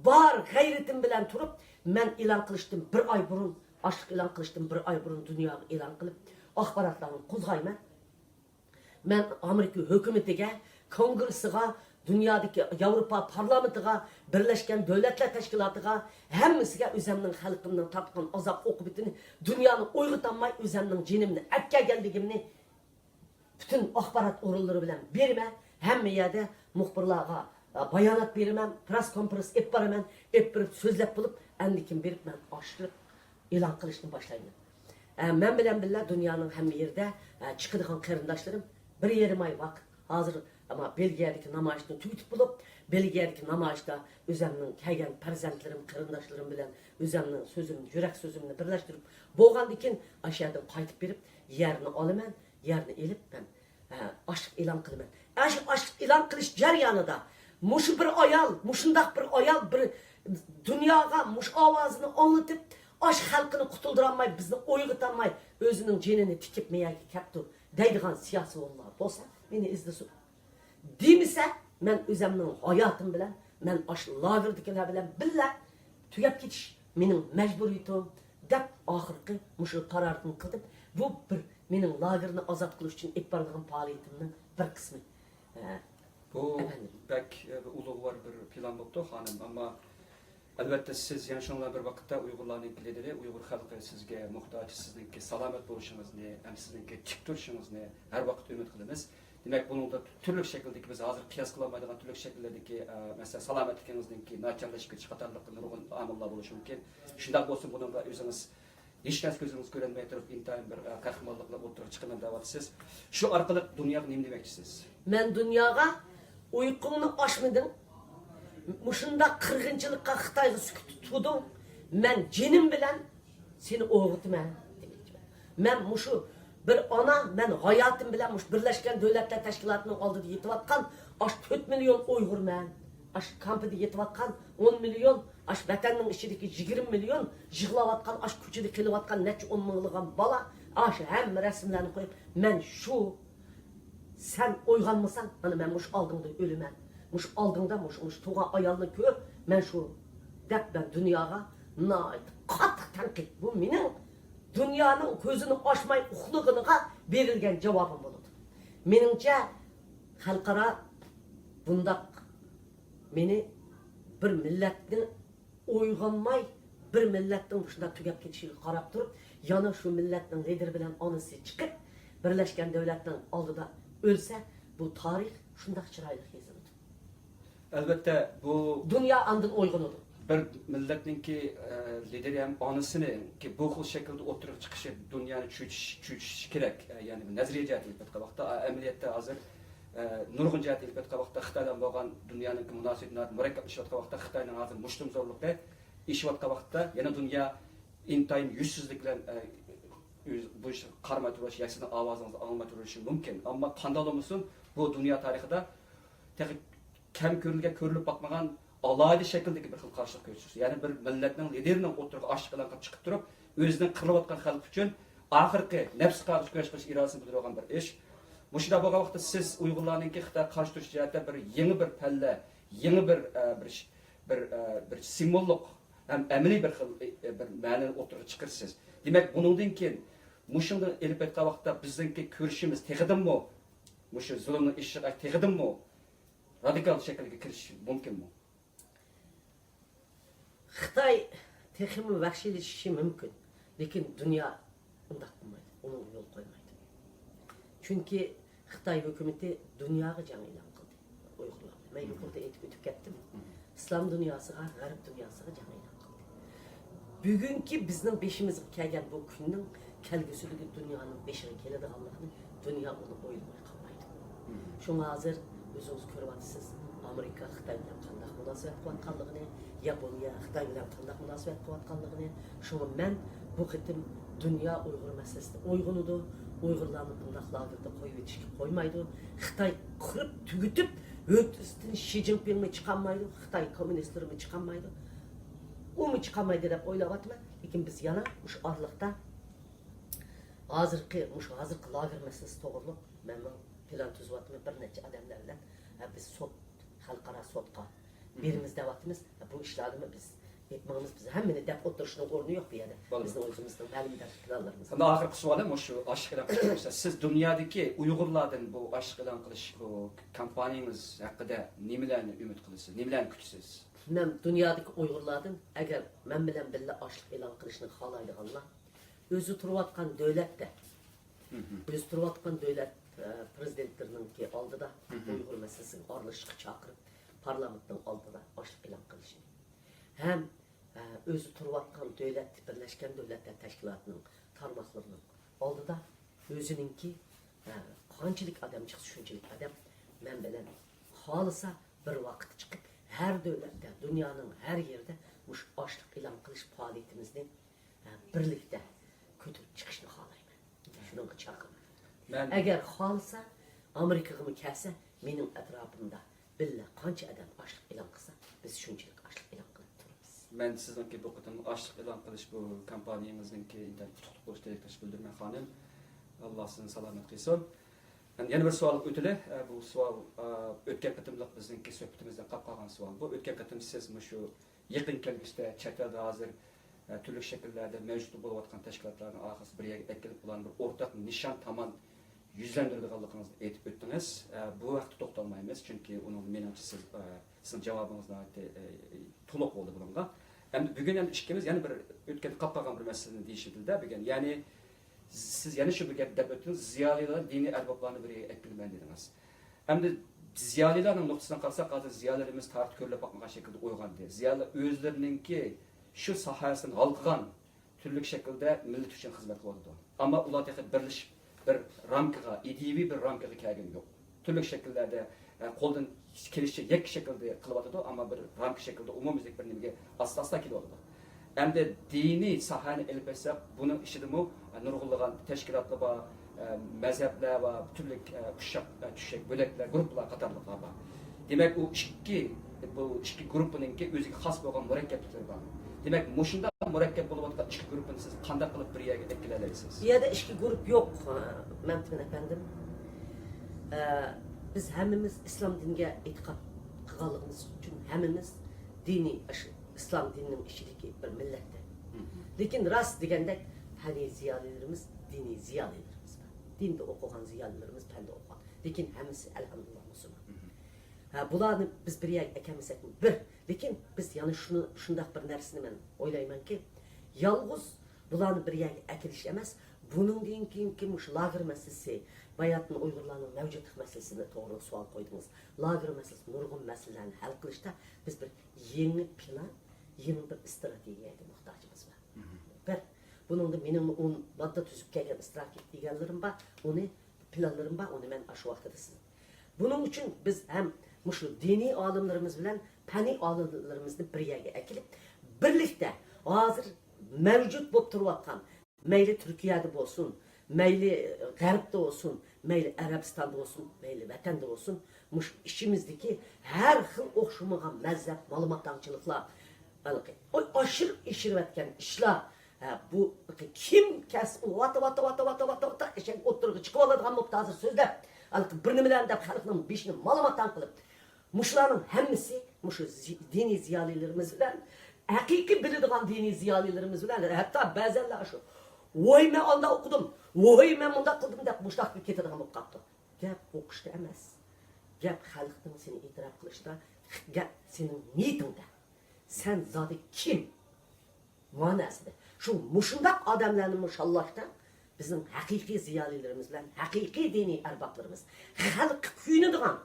Bor g'ayratim bilan turib, men e'lon qilishdim bir oy burun, oshq e'lon qilishdim bir oy burun dunyoga e'lon qilib, axborotlarni qo'zg'ayman. Men Amerika hukumatiga, Kongressiga, dünyadaki Avrupa parlamentiga, Birleşken Devletler Teşkilatıga, hemmisiga özümün halkımdan tatqan azap okubitini, dünyanın oyg'utanmay özümün cinimni, akka geldigimni bütün axborot o'rinlari bilan berman, hamma yerda muxbirlarga bayonot beraman, press konferans ep baraman, ep bir so'zlab bo'lib, andikin berib men ochlik e'lon qilishni boshlayman. Men bilan birga dunyoning hamma yerda chiqadigan qarindoshlarim bir yarim oy vaqt hozir ama Belgiyadaki namoyishni tugatib bo'lib, Belgiyadaki namoyishda o'zimning kelgan farzandlarim, qarindoshlarım bilan o'zimning so'zimni, yurak so'zimni birlashtirib, bo'lgandan keyin ashyodan qaytib berib, yerni olaman, yerni elib men oshq e'lon qilaman. Oshq e'lon qilish jarayonida mushu bir ayol, mushundaq bir ayol bir dunyoga mush ovozini anlatib, oshq xalqini qutuldiramay, bizni o'yg'itolmay, o'zining jinini tikib meyaga kaptu deydigan siyosiy o'g'illar bo'lsa, meni izlasin. Demese, men özümün hayatım bilen, men aş lagerdikiler bilen billa tugab ketish mening majburiyatim deb oxirgi mushu qarorni qildim. Bu bir mening lagerni ozod qilish uchun ep borgan faoliyatimning bir qismi. Bu bek ulug'vor bir plan bo'ldi xonim, ammo albatta siz yana shunday bir vaqtda Uyg'urlarning lideri, Uyg'ur xalqi sizga muhtoj, sizningki salomat bo'lishingizni, ham sizningki tik turishingizni har vaqt umid qilamiz. Demek bunun da türlü şekildeki biz hazır kıyas kılamaydıgan türlü şekildeki mesela salametliğinizdeki naçarlaşıp çıkartırlık nurgun amıllar buluşu mümkün. Şundan olsun bunun da özünüz hiç nes gözünüz görünmeye taraf intihar bir kahramanlıkla oturup çıkınan davatsız. Şu arkalık dünyaya neyim demekçisiniz? Men dünyaya uykumunu aşmadım. Muşunda 40-yıllıkka Xitayga tutudum. Men cinim bilen seni oğutman. Men muşu bir ana, men hayatım bilen Birleşken Devletler Teşkilatı'nın aldığında yetivatkan, aş 4 milyon Uygur men, aş kampıda yetivatkan 10 milyon, aş vatanın içindeki 20 milyon, jığlavatkan, aş küçüde kelivatkan, neçe 10 milyonluğun bala, aş hem resimlerini koyup, men şu, sen uyganmısan, hani men muş aldığında ölümen, muş aldığında muş tuğa ayalını kör, men şu, dep ben dünyaya, nait, katı tenkit, bu benim, dünyanın gözünü açmay uxluğuna verilgen cevabım oldu. Menimce halkara bundak beni bir milletin uyganmay bir milletin şunda tügep ketişini qarab durup, yana şu milletin lider bilen anısı çıkıp, Birleşken Devletlerin aldıda ölse, bu tarih şunda çıraylık yazıldı. Elbette bu Dünya andın uygun oldu. bir milletninki lideri hem anısını ki bu xil şekilde oturup çıkışı dünyanı çüçüş gerek. Yani nazariye cihati ilpet qabaqda, ameliyatda hazır nurgun cihati ilpet qabaqda Xitaydan bo'lgan dünyanın ki münasebetini murakkablaşıp qabaqda Xitayning hazır muştum zorlukta işivat qabaqda yana dünya intayın yüzsüzlükler bu karma turish, yaksini avazınızı alma turishi mümkün. Ama qandaq olmasin bu dünya tarixida kam ko'rilib bakmagan alaylı şekildeki bir xil qarşılık görürsüz. Yani bir milletning liderinin oturup aşık bilan çıkıp durup, özünün qırılayotgan xalq uchun oxirgi nafs qarshi kurash qilish irodasini bildirgan bir ish. Mushunda bo'lgan vaqtda siz Uyg'urlarningki Xitoy qarshi turish jihatda bir yangi bir palla, yangi bir simvollik ham amaliy bir xil bir ma'noni o'tirib chiqarsiz. Demak, buningdan keyin mushunda elib aytgan vaqtda bizningki ko'rishimiz teg'idimmi? Mushu zulmning ishiga teg'idimmi? Radikal shaklga kirish mumkinmi? Xitay texmi vahşileşişi mümkün. Lekin dünya undaq qilmaydi, onun yo'l qo'ymaydi. Chunki Xitoy hukumati dunyoga jang e'lon qildi. Uyg'urlarni. Men yuqorida aytib o'tib ketdim. İslam dünyasıga, G'arb dünyasıga jang e'lon qildi. Bugungi bizning beshimizga kelgan bu kunning kelgusidagi dunyoning beshiga keladiganligini dunyo uni o'ylamay qolmaydi. Shunga hozir o'zingiz ko'ryapsiz, Amerika Xitoy bilan qanday munosabat qilayotganligini, Yaponiya Xitoy bilan qanday munosabat qilayotganligini, shunga men bu qitim dunyo Uyg'ur masalasida uyg'unudi, Uyg'urlarni bundaq lagerda qo'yib etishga qo'ymaydi. Xitoy qirib tugitib, o'tisidan Xi Jinpingni chiqarmaydi, Xitoy kommunistlarini chiqarmaydi. Uni chiqarmaydi deb o'ylayapman, lekin biz yana o'sha orliqda hozirgi lager masalasi to'g'riliq men plan tuzyapman bir necha odamlar bilan biz sud xalqaro sudga berimiz deyapmiz. Bu ishlarni biz etmamiz, biz hammani deb o'tirishning o'rni yo'q bu yerda. Bizning o'zimizning ma'lum planlarimiz. Endi oxirgi savolim shu ochiq e'lon qilish. Siz dunyodagi Uyg'urlardan bu ochiq e'lon qilish bu kompaniyangiz haqida nimalarni umid qilasiz? Nimalarni kutasiz? Men dunyodagi Uyg'urlardan agar men bilan birga ochiq e'lon qilishni xohlaydiganlar o'zi turayotgan davlatda o'zi turayotgan davlat prezidentlarining oldida Uyg'ur masalasini aralashishga chaqirib parlamentning oldida ochiq e'lon qilishni ham o'zi turayotgan davlat birlashgan davlatlar tashkilotining tarmoqlarining oldida o'zininki qanchalik odam chiqsa shunchalik odam men bilan xohlasa bir vaqt chiqib her davlatda dunyoning har yerida mush ochiq e'lon qilish faoliyatimizni birlikda ko'tarib chiqishni xohlayman. Shunga chaqiraman. Agar xohlasa Amerikaga kelsa, mening atrofimda billa qancha odam ochiq e'lon qilsa, biz shunchalik ochiq e'lon qilib turibmiz. Men sizningki bu qitim ochiq e'lon qilish bu kompaniyangizningki qutlug' bo'lish tilakdosh bildirman xonim. Alloh sizni salomat qilsin. Yana bir savol o'tili. Bu savol o'tgan qitimliq bizningki suhbatimizdan qolgan savol. Bu o'tgan qitim siz shu yaqin kelgusida chet elda hozir turli shakllarda mavjud bo'layotgan tashkilotlarni orqasi bir yerga kelib ularni bir o'rtaq nishon tomon yuzlantiradiganligingizni aytib o'tdingiz. Bu vaqtda to'xtalmaymiz, chunki uning menimcha sizning javobingizni to'liq bo'ldi bunga. Endi bugun ham ishimiz yana bir o'tgan qolgan bir masalani deyishdi-da, bugun ya'ni siz yana shu bir gap deb o'tdingiz, ziyolilar diniy arboblarni bir yerga kelmaydi dedingiz. Endi ziyolilarning nuqtasidan qarasak, hozir ziyolilarimiz tartib ko'rilib boqmagan shaklda uyg'ondi. Ziyolilar o'zlarininki shu sohasidan halqan turli shaklda millat uchun xizmat qiladi. Ammo ular texnik birlashib bir ramkaga, ideviy bir ramkaga kelgan yo'q. Turli shakllarda qo'ldan kelishcha yakka shaklda qilyapti, ammo bir ramka shaklda umumiylik bir nimaga asosda kelyapti. Endi diniy sohani ilib olsak, buni ishidimi nurg'unlagan tashkilotlar bor, mazhablar va turli tushak bo'laklar, guruhlar qatorliqlar bor. Demak, u bu ikki guruhninki o'ziga xos bo'lgan murakkabliklari bor. Demak, mushunda murakkab bo'layotgan ikki guruhni siz qanday qilib bir yerga keltirib olasiz? Bu yerda ikki guruh yo'q, Mehmet efendim. Biz hammamiz islom diniga e'tiqod qilganligimiz uchun hammamiz diniy islom dinining ichidagi bir millatda. Lekin rost deganda hani ziyolilarimiz diniy ziyolilarimiz bor. Dinda o'qigan ziyolilarimiz panda o'qigan. Lekin hammasi alhamdulillah musulmon. Bularni biz bir yerga ekamizsak bir. Lekin biz yani shundoq bir narsani men o'ylaymanki, yolg'iz bularni bir yerga akilish emas, buningdan keyingi mush lager masalasi, bayatni Uyg'urlarning mavjudlik masalasini to'g'ri savol qo'ydingiz. Lager masalasi nurg'un masalalarni hal qilishda biz bir yangi plan, yangi bir strategiyaga muhtojimiz bor. Bir buningda mening modda tuzib kelgan strategiyalarim bor, uni planlarim bor, uni men shu vaqtda sizga. Buning uchun biz ham mushu diniy olimlarimiz bilan faniy olimlarimizni bir yerga akilib, birlikda hozir mavjud bo'lib turayotgan, mayli Turkiyada bo'lsin, mayli G'arbda bo'lsin, mayli Arabistonda bo'lsin, mayli vatanda bo'lsin, mush ishimizdagi har xil o'xshamagan mazhab, ma'lumotchiliklar, oshirib ishirayotgan ishlar, bu kim kasb vata eshak o'tirg'i chiqib oladigan bo'lib hozir so'zlab, bir nimalarni deb xalqning beshini ma'lumotdan qilib, mushlarning hammasi mushu diniy ziyolilarimiz bilan, haqiqiy biladigan diniy ziyolilarimiz bilan, hatto ba'zanlar shu voy men onda o'qidim, voy men bunda qildim deb mushtaqqa ketadigan bo'lib qoldi. Gap o'qishda emas. Gap xalqning seni e'tirof qilishda, gap sening niyatingda. Sen zoti kim? Ma'nosida. Shu mushundaq odamlarni mushallashda Bizim haqiqiy ziyolilarimiz bilan haqiqiy diniy arboblarimiz xalq kuyunadigan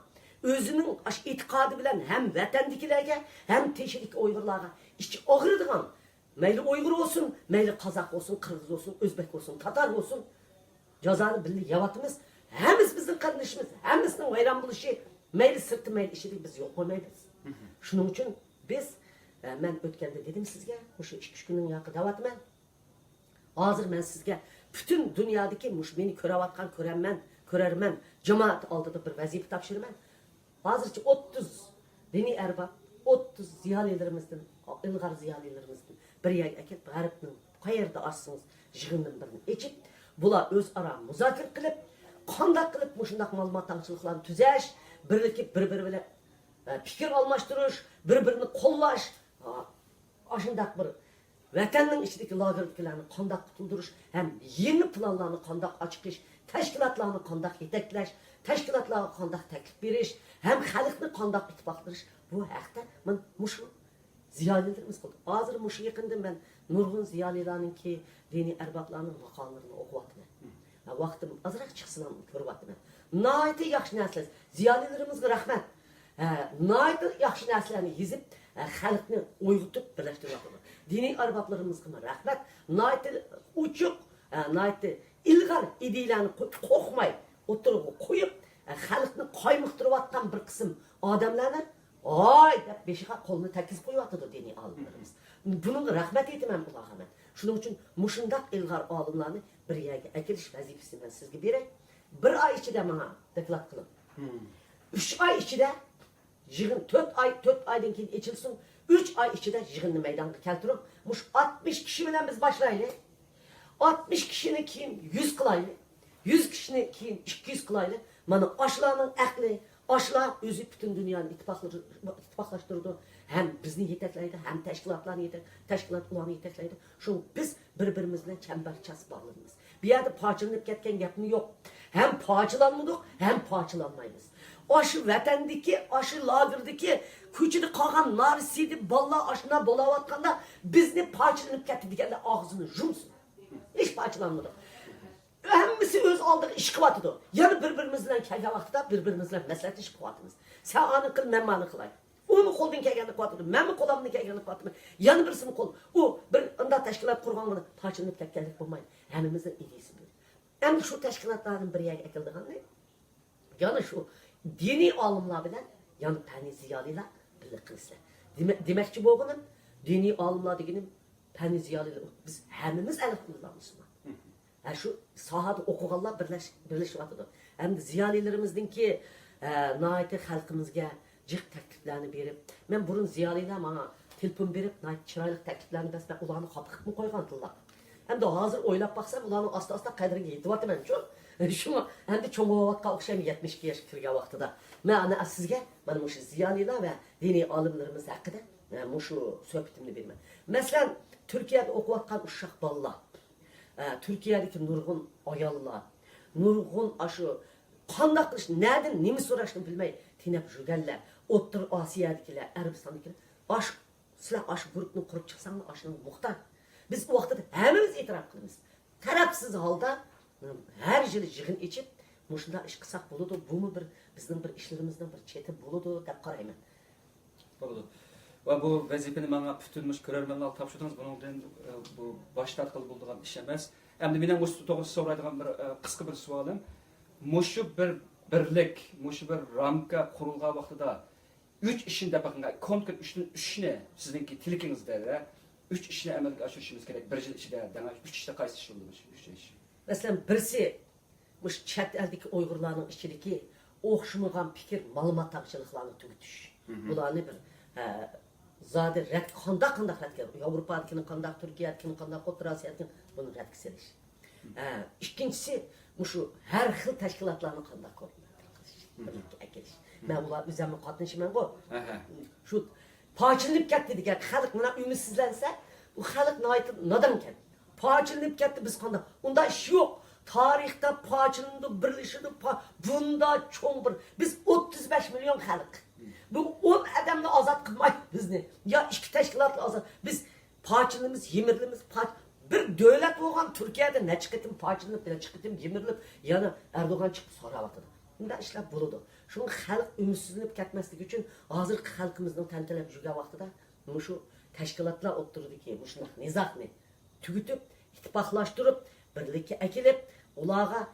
o'zining e'tiqodi bilan ham vatandagilarga ham teshik Uyg'urlarga ichi og'ridigan mayli Uyg'ur olsun, mayli Qozoq olsun, Qirg'iz olsun, O'zbek olsun, Tatar olsun jazoni birli yavatimiz. Hammasi bizning qarindoshimiz, hammasinin vayron bo'lishi, mayli sirti, mayli ichida biz yo'q qo'ymaymiz. Shuning uchun biz men o'tganda dedim sizga, o'sha 2-3 kunning yaqin davatman. Hozir men sizga butun dunyodagi meni ko'rayotgan ko'rarman, jamoat oldida bir vazifa topshiraman. Hozircha 30 diniy arbob, 30 ziyolilarimizdan, ilg'or ziyolilarimizdan bir yerga kelib, g'arbning qayerda ochsangiz yig'indan birini ichib, bular o'zaro muzokara qilib, qanday qilib shunday ma'lumotchiliklarni tuzash, birlikib bir-biri bilan fikr almashtirish, bir-birini qo'llash, shunday bir vatanning ichidagi lagerlarni qanday qutuldirish, ham yangi planlarni qanday ochiqish, tashkilotlarni qanday yetaklash, tashkilotlarga qanday taklif berish, ham xalqni qanday ittifoqlash, bu haqda men mushu ziyolilarimiz qildi. Hozir mushu yaqinda men nurg'un ziyolilarninki diniy arboblarning maqollarini o'qiyapman. Vaqtim azroq chiqsin ham ko'ryapman. Nihoyatda yaxshi narsalar. Ziyolilarimizga rahmat. Nihoyatda yaxshi narsalarni yezib, xalqni uyg'otib birlashtiryapti. Diniy arboblarimizga rahmat. Nihoyatda uchuq, nihoyatda ilg'or ideyalarni qo'rqmay o'tirib qo'yib, xalqni qoymoqtirayotgan bir qism odamlarni oy deb beshiga qo'lni takiz qo'yapti diniy olimlarimiz. Bunga rahmat aytaman ularga. Shuning uchun mushundaq ilg'or olimlarni bir yerga akilish vazifasini men sizga beray. 1 oy ichida menga deklad qilib. 3 oy ichida yig'in 4 oydan keyin ichilsin. 3 oy ichida yig'inni maydonga keltirib, mush 60 kishi bilan biz boshlaylik. 60 kishini keyin 100 qilaylik. 100 kishini keyin 200 qilaylik. Mana oshlarning aqli, oshlar o'zi butun dunyoni ittifoqlashtirdi. Hem bizni yetaklaydi, hem tashkilotlarni tashkilot ularni yetaklaydi. Shu biz bir-birimiz bilan chambarchas bog'lanamiz. Bu yerda pochilanib ketgan gapni yo'q. Hem pochilanmadik, hem pochilanmaymiz. Oshi vatandagi, oshi lagerdagi ko'chada qolgan narsidi bolalar oshna bo'layotganda bizni pochilanib ketdi deganda og'zini yumsin. Hech pochilanmadik. Hammasi o'z oldiga ish qilyapti. Yana bir-birimiz bilan kelgan vaqtda bir-birimiz bilan maslahatlashib qilyapmiz. Sen ani qil, men mani qilay. Onu qo'ldan kelganini qilyapti, men qo'limdan kelganini qilyapti. Yana birisini qo'l. U bir unda tashkilot qurganda pochilanib ketganlik bo'lmaydi. Hammamizning ideyasi bu. Endi shu tashkilotlarning bir yerga keldiganda, yana shu diniy olimlar bilan, yana faniy ziyolilar birlik qilsa. Demakchi bo'lganim, diniy olimlar deganim faniy ziyolilar biz hammamiz aniq qilamiz. Şu sahada o'qiganlar birlashyapti. Endi ziyolilarimizningki nihoyatda xalqimizga jiq takliflarni berib, men burun ziyolilar menga telefon berib, nihoyat chiroyli takliflarni bersa, ularni qopqib qo'ygandilar. Endi hozir o'ylab baqsam, ularning asta-asta qadriga yetyapman-ku. Shuni endi cho'ng'ayotgan o'xshaymi 72 yoshga kirgan vaqtida. Men ana sizga mana shu ziyolilar va diniy olimlarimiz haqida shu suhbatimni beraman. Masalan, Turkiyada o'qiyotgan uşaq bolalar, Türkiye'deki nurgun ayollar, nurgun aşı, qanday qilish, nereden nemi so'rashni bilmay, tinab jugaller, O'rta Osiyodagilar, Arabistondagilar, sizlar ash guruhni qurib chiqsanglar, ashning muhtar. Biz bu vaqtda hammamiz e'tirof qilamiz. Tarafsiz holda har yil yig'in ichib, shunda ish qilsak bo'ladi, bumi bir bizning bir ishlarimizdan bir cheti bo'ladi deb qarayman. Bo'ladi. Va bu vazifani menga butunmush ko'rarmanlar topshirdingiz. Bundan bu boshlat qilib bo'lgan ish emas. Endi men bu to'g'risida so'raydigan bir qisqa bir savolim. Mushu bir birlik, mushu bir ramka qurilgan vaqtida 3 ishni depaqinga konkret 3ni sizningki tilkingizda 3 ishni amalga oshirishimiz kerak. Bir yil ichida, demak 3 ishda qaysi ish bo'ladi? 3 ish. Masalan, birisi mush chet eldagi Uyg'urlarning ichidagi o'xshamagan fikr, ma'lumot taqchiliqlarni tugutish. Bularni bir zaten red qanday red Avrupa'dakini qanday, Turkiyadakini qanday, O'rta Osiyodakini buni red qilish. İkincisi şu her xil tashkilotlarni qanday qilish. Men ular o'zimni qatnashiman go. Shu pochilanib ketdi degan xalq mana umidsizlansa, u xalq nihoyat nodon ekan. Pochilanib ketdi biz qanday? Unda ish yo'q. Tarixda pochilandi, birlashdi, bunda cho'ng bir biz 35 milyon xalq. Bu 10 adamni ozod qilmaydi bizni. Ya ikki tashkilotni ozod. Biz pochilimiz, yemirlimiz, Bir devlet olgan Türkiye'de ne çıkıtım parçalanıp, ne çıkıtım yemirilip, yani Erdoğan çıkıp soravatdı. Bunda işler buludu. Şunun halk ümitsizlenip ketmeslik için hazır halkımızın tentelep jüge vaxtıda şu teşkilatlar oturdu ki, bu şundak nizakni tügütüp, ittifaklaştırıp, birlikte ekilip, ulağa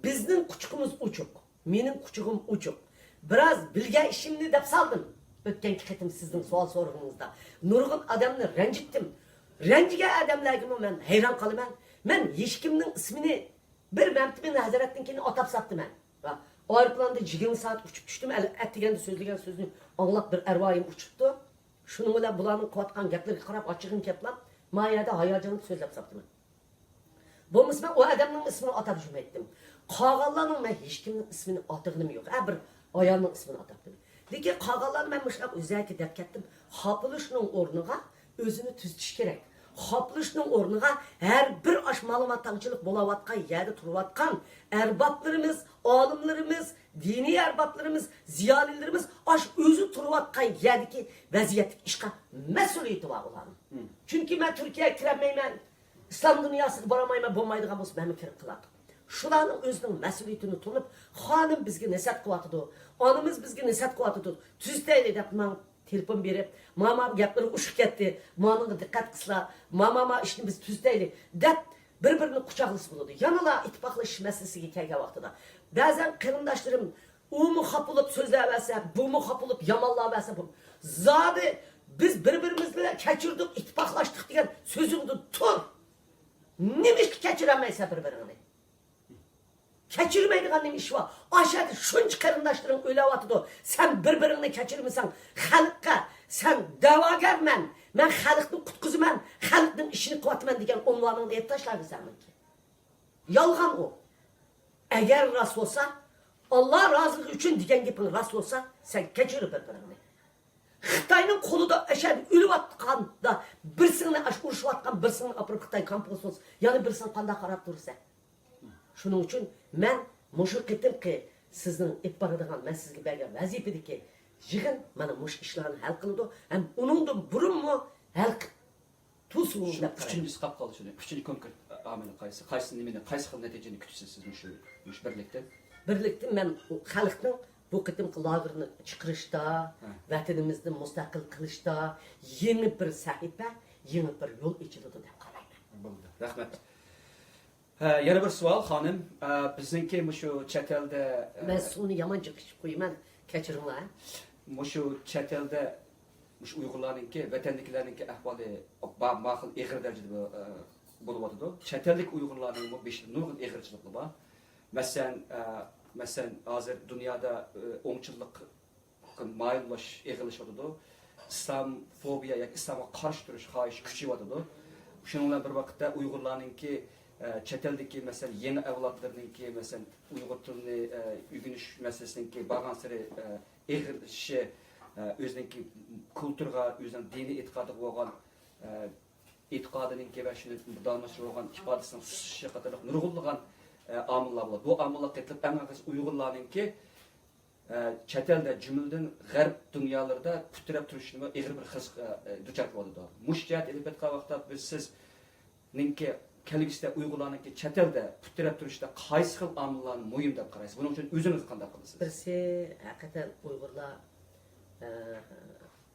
bizning kuchugimiz uçuk, mening kuchugim uçuk. Biraz bilge işimni deb saldım. Ötkenki ketim sizin sual sorğunuzda. Nurg'un adamni rencittim. Rencigen adamlarga men hayron qolaman. Men hech kimning ismini bir mamtibin Hazrettin keyin atap saptım ben. Aeroplanda 20 saat uçup düştüm. Ettigende sözlegen sözünü anlap bir ervayım uçuptu. Şunun bilan bularning qilayotgan gaplariga qarab ochig'im keplab, mayada hayajonli so'zlab saptım. Bu misman o adamning ismini atap jurmaydim. Qolganlarning men hech kimning ismini atag'im yo'q. Bir ayolning ismini atapdim. Lekin qolganlarni men mushlab o'zaki deb ketdim. Xopilishning o'rniga o'zini tuzitish kerak. Xopilishning o'rniga har bir ash ma'lumotchilik bo'layotgan yerda turayotgan erboblarimiz, olimlarimiz, diniy erboblarimiz, ziyolilarimiz ash o'zi turayotgan yerdagi vaziyatga ishqa mas'uliyati bor ularning. Chunki men Turkiyaga kirmayman, islom dunyosiga boramayman, bo'lmaydigan bo'lsa men kirib qiladi. Şularning o'zining mas'uliyatini tunib, xonim bizga nasihat qilyotdi, onamiz bizga nasihat qilyotdi. Tuztayli deb men telefon berib, mama gaplari ushib ketdi. Managa diqqat qilsizlar, mama ishni biz tuztayli deb bir-birini quchoqlashib bo'ladi. Yanala ittifoqlashish masalasiga kelgan vaqtida ba'zan qarindoshlarim u xapilib so'zlayversa, bu xapilib yomonlayversa, zodi biz bir-birimiz bilan kechirdik, ittifoqlashdik degan so'zingni tur. Nima ish kechiramaysan bir-birini? Keçirmeydiğin neymiş var? Aşağıda şunca karındaşların öyle vatıdı. Sen birbirini keçirmişsen halkka, sen davagar men halkın kutkuzu halkın işini kıvatımen diyen onların da taşlardı sen ki. Yalgan o. Eğer rast olsa, Allah razılığı için diyen gibi rast olsa, sen keçir birbirini. Xitayning qo'lida ashad o'layotgan da birsini urushayotgan birsini apirib Xitoy kampus, ya'ni birsini qanday qarab tursa. Şunun için ben muşu qitim ki sizin ip baradigan men sizga bergan vazifadagi yig'in mana mush ishlarni hal qiladi. Ham uningdan burun mu hal tusun deb qarayman. Üçüncüsü qolib qoldi shuni. Üçüncü konkret amili qaysi? Qaysi nimani, qaysi xil natijani kutasiz siz mush birlikdan? Birlikda men xalqning bu qitimki lagerni chiqarishda, vatanimizni mustaqil qilishda yangi bir sahifa, yangi bir yo'l ochiladi deb qarayman. Bo'ldi. Rahmat. Yana bir savol xonim, bizningki mushu chet elda men suvni yomon chiqishib qo'yaman, kechiringlar. Mushu chet elda mush Uyg'urlarningki, vatandagilarningki ahvoli ma'qul ig'ir darajada bo'lyotdi. Chet ellik Uyg'urlarning nurg'un ig'irchiligi bor. Masalan, hozir dunyoda o'ngchillik mayllash ig'ilishadi. İslam fobiya yoki islomga qarshi turish xohish kuchayyotdi. Shuning bilan bir vaqtda Uyg'urlarningki chet eldagi masalan yangi avlodlarningki masalan Uyg'ur tilini o'rganish masalasiningki borgan sari ig'irlishi, o'zininki kulturga, o'zining diniy e'tiqodiga bo'lgan e'tiqodiningki va shuni davomlashtirib bo'lgan ifodasining susishi qatorliq nurg'unlagan omillar bor. Bu omillar qetilib eng asosiy Uyg'urlarningki chet elda jumladan g'arb dunyolarida putirab turishni ig'ir bir his duchor bo'ladi. Mushjat elbetqa vaqtda biz sizningki kelgusida Uyg'urlarningki chet elda putirab turishda qaysi xil omillarni muhim deb qaraysiz? Buning uchun o'zingiz qanday qilasiz? Birisi haqiqatan Uyg'urlar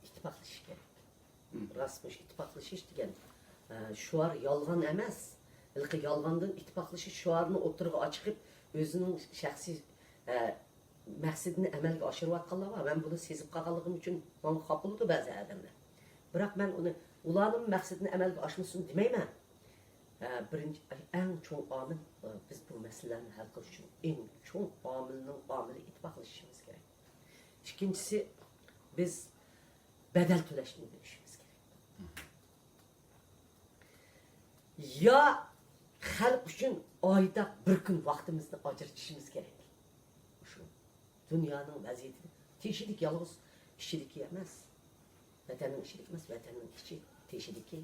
ittifaqlashish kerak. Rasmiy ittifaqlashish degan shuar yolg'on emas. Ilqi yolg'ondan ittifaqlashish shuarni o'tirg'i ochib, o'zining shaxsiy maqsadini amalga oshirayotganlar bor. Men buni sezib qolganligim uchun menga xafa bo'ldi ba'zi odamlar. Biroq men ularning maqsadini amalga oshmasin demayman. Birinchi eng cho'ng omil biz bu masalalarni hal qilish uchun eng cho'ng omili ittifaqlashishimiz kerak. Ikkinchisi biz bedel to'lashni bilishimiz kerak. Ya xalq uchun oyda bir kun vaqtimizni ajratishimiz kerak. Shu dunyoning vaziyati teshilik yolg'iz kishiliki emas. Vatanning kishilik emas, vatanning kishi teshiliki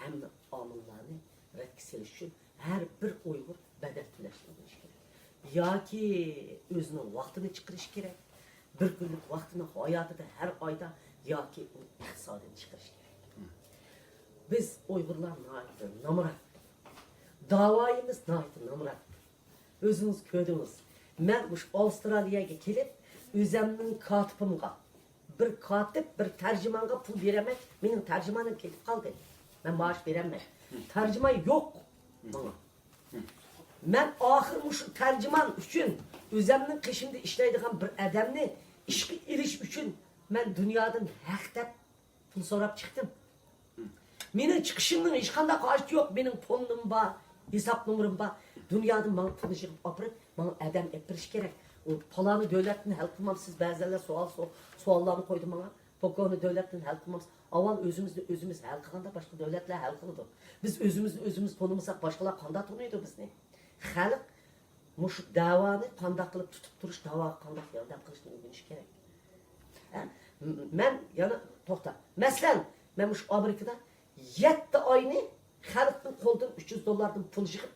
hamma omillarni rəqs ediş üçün hər bir Uyğur bədəl tələşini biliş kerak. Yoki özünün vaxtını çıxırış kerak. Bir günlük vaxtını hayatında hər ayda yoki iqtisadını çıxırış kerak. Biz Uyğurlar namırak Davayımız naydı namrat. Özünüz kördünüz. Ben bu Avustralya'ya gelip özümün katipimga bir katip bir tercümanga pul veremek. Benim tercümanım kelip kaldı. Ben maaş veremem. Tercüman yok bana. Ben ahir şu tercüman üçün özümün kışında işleydiğim bir adamni işki iriş üçün ben dünyadan hakta pul sorap çıktım. Benim çıkışımın hiç kanda karşı yok. Benim fonum var, hesap numaram var. Dünyadan bana pulu çıkıp apırıp bana adam ettiriş gerek. O palanı devletin hal kılmam siz bazılarla suallarını koydum bana. Pokonu devletin hal kılmam. Aval özümüz hal kılanda başka devletler hal kıldı. Biz özümüz konumuzsak başkalar kanda tanıyordu biz ne? Halk muş davanı kanda kılıp tutup duruş dava kanda yardım kılışını öğreniş gerek. Ben yana toxta. Mesela ben muş Amerika'da 7 ayını halkın koldan $300 pul çıkıp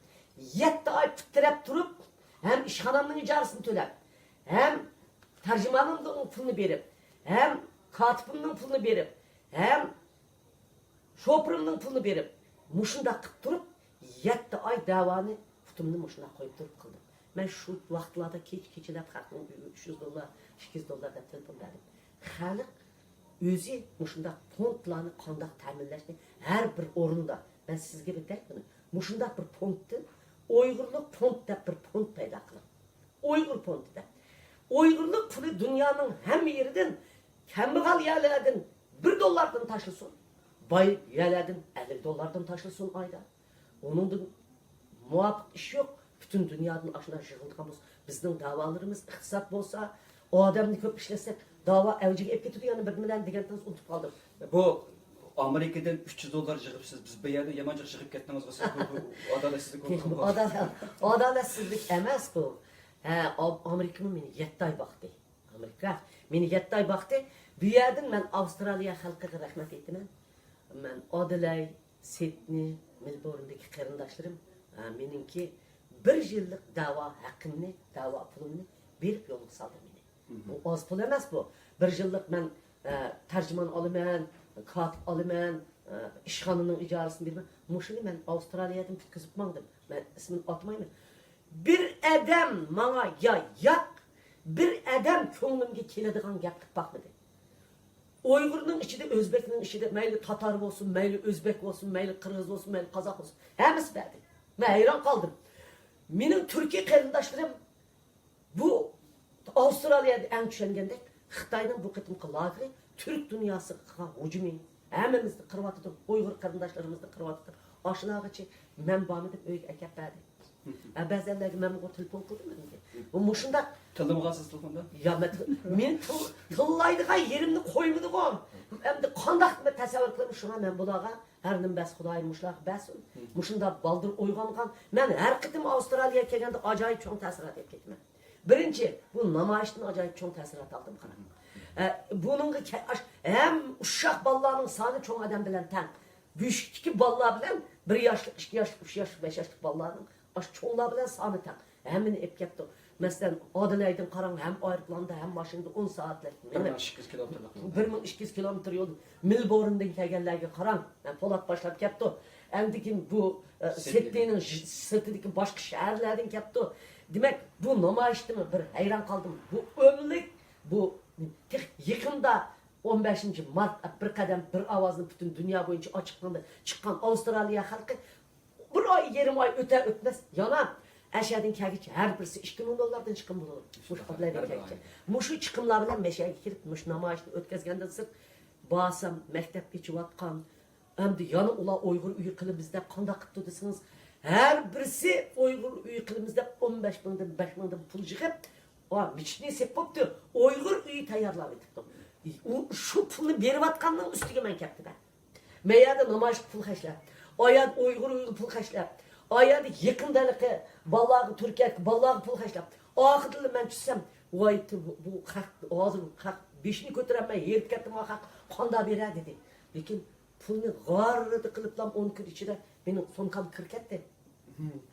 7 ay püttirep durup hem işxanamın icarısını төлep, hem tercümanımın pulunu verip, hem katipimnin pulunu verip, hem şoförümün pulunu verip, muşunda kıp durup 7 ay davanı putumunu muşuna koyup durup kıldım. Ben şu vaxtlarda keçilep halkın $300, $200 da telefon verdim. Halk özü muşunda pontlarını kandak təminləşdi. Her bir orunda, ben sizge bir deyip bunu, muşunda bir ponttu, Uygurluk pont da bir pont payda kılın. Uygur pontu da. Uygurluk pulu dünyanın hem yerinden, kembigal yerlerden $1 taşılsın. Bay yerlerden $50 taşılsın ayda. Onun da muvaffak iş yok. Bütün dünyanın aşına yığıldığımız bizden davalarımız iktisat olsa, o adamını köp işlesek, dava evcik ep getirdi yani bilmeden degentiniz unutup kaldım. Bu Amerika'dan $300 yığıpsınız. Biz bu yerde yamancık yığıp getdiniz. Siz bu adaletsizlik Bu adaletsizlik emas bu. Amerika'nın meni 7 ay baktı. Amerika meni 7 ay baktı. Bu yerden ben Avustralya halkına rahmet ettim. Ben Adelaide, Sydney, Melbourne'daki qarindaşlarım menimki bir yıllık dava hakkını, dava pulunu berip yolunu saldı meni. Bu az pul emas bu. Bir yıllık ben tercüman alıman, katip alıman, işxanının icarısını vermem. Muşunu ben Avustralya'dan kütküzüp mandım. Ben ismini atmayayım. Bir adam bana yak, bir adam könglimge keladigan gaplik bakmadı. Uygur'un içinde, Özbek'in içinde, meyli Tatar olsun, meyli Özbek olsun, meyli Kırgız olsun, meyli Kazak olsun. Hemisi verdi. Ben hayran kaldım. Benim Türkiye qarindaşlarım bu Avustralya'da en düşengende Xitay'dan bu kıtımkı lagri Türk dünyası hücumu. Hemimizni qırvatıdır, Uygur qarindaşlarımızды qırvatıdır. Aşılağıcı men bamıdım öyle ekep verdi. Bəzənlərdə mən o telefon qıldım mənimki. Bu muşunda Tılımğa siz telefonda? ya men tıllaydığa yerimni qoymadı qo'm. Endi qandaq bir tasavvur qilib shuna men bulağa hernim bəs Xudoyimuşlar bəs. Muşunda baldır o'yg'ongan. Men har qitim Avstraliyaga kelganda ajoyib cho'ng ta'sirat etib ketman. Birinchi bu namoyishdan ajoyib cho'ng ta'sirat oldim qarang. Bununla hem uşaq balalarının sani çoğun adam bilen teng. Büyükteki balalar bilen 1 yaşlık, 2 yaşlık, 3 yaşlık, 5 yaşlık balalarının çoğunlar bilen sani teng. Hemini ep yaptı. Mesela Adelaide'den karan hem aeroplanda hem maşında 10 saatlik. 1200 kilometrlik. 1200 kilometre yol. Melbourne'dan kelgenlerge karan. Ben Polat başlap yaptı. Endikin bu Sydney'nin sırtındaki başka şehirlerden yaptı. Demek bu namayişti mi? Bir hayran kaldım. Bu ömürlük, bu yakında 15. Mart bir kadem bir avazını bütün dünya boyunca açıklandı. Çıkan Avustralya halkı bir ay, 20 ay öte ötmez. Yana aşağıdan kelgiç her birisi $2000'dan çıkım bulur. Muş adlaydan kelgiç. Muşu çıkımlar bilen meşeye girip muş namayişini ötkazgenden sırt basam mektep geçip atkan. Hem de yana ula Uygur üye kılımızda kanda kıptı desiniz. Her birisi Uygur üye kılımızda 15.000'dan 5.000'dan pul çıkıp o miçni sepoptu. Uygur üye tayarlar etipti. Şu pulunu berip atkandan üstüge men kepti ben. Meyada namaş pul kaçlar. Ayad Uygur üye pul kaçlar. Ayad yakındalıkı vallahi Türkiye vallahi pul kaçlar. Ahıdlı men düşsem vay bu hak ağzı hak beşini götüremem yerip kettim hak kanda berer dedi. Lekin pulni g'arridi qiliblam 10 kun ichida meni so'mkam kirib ketdi.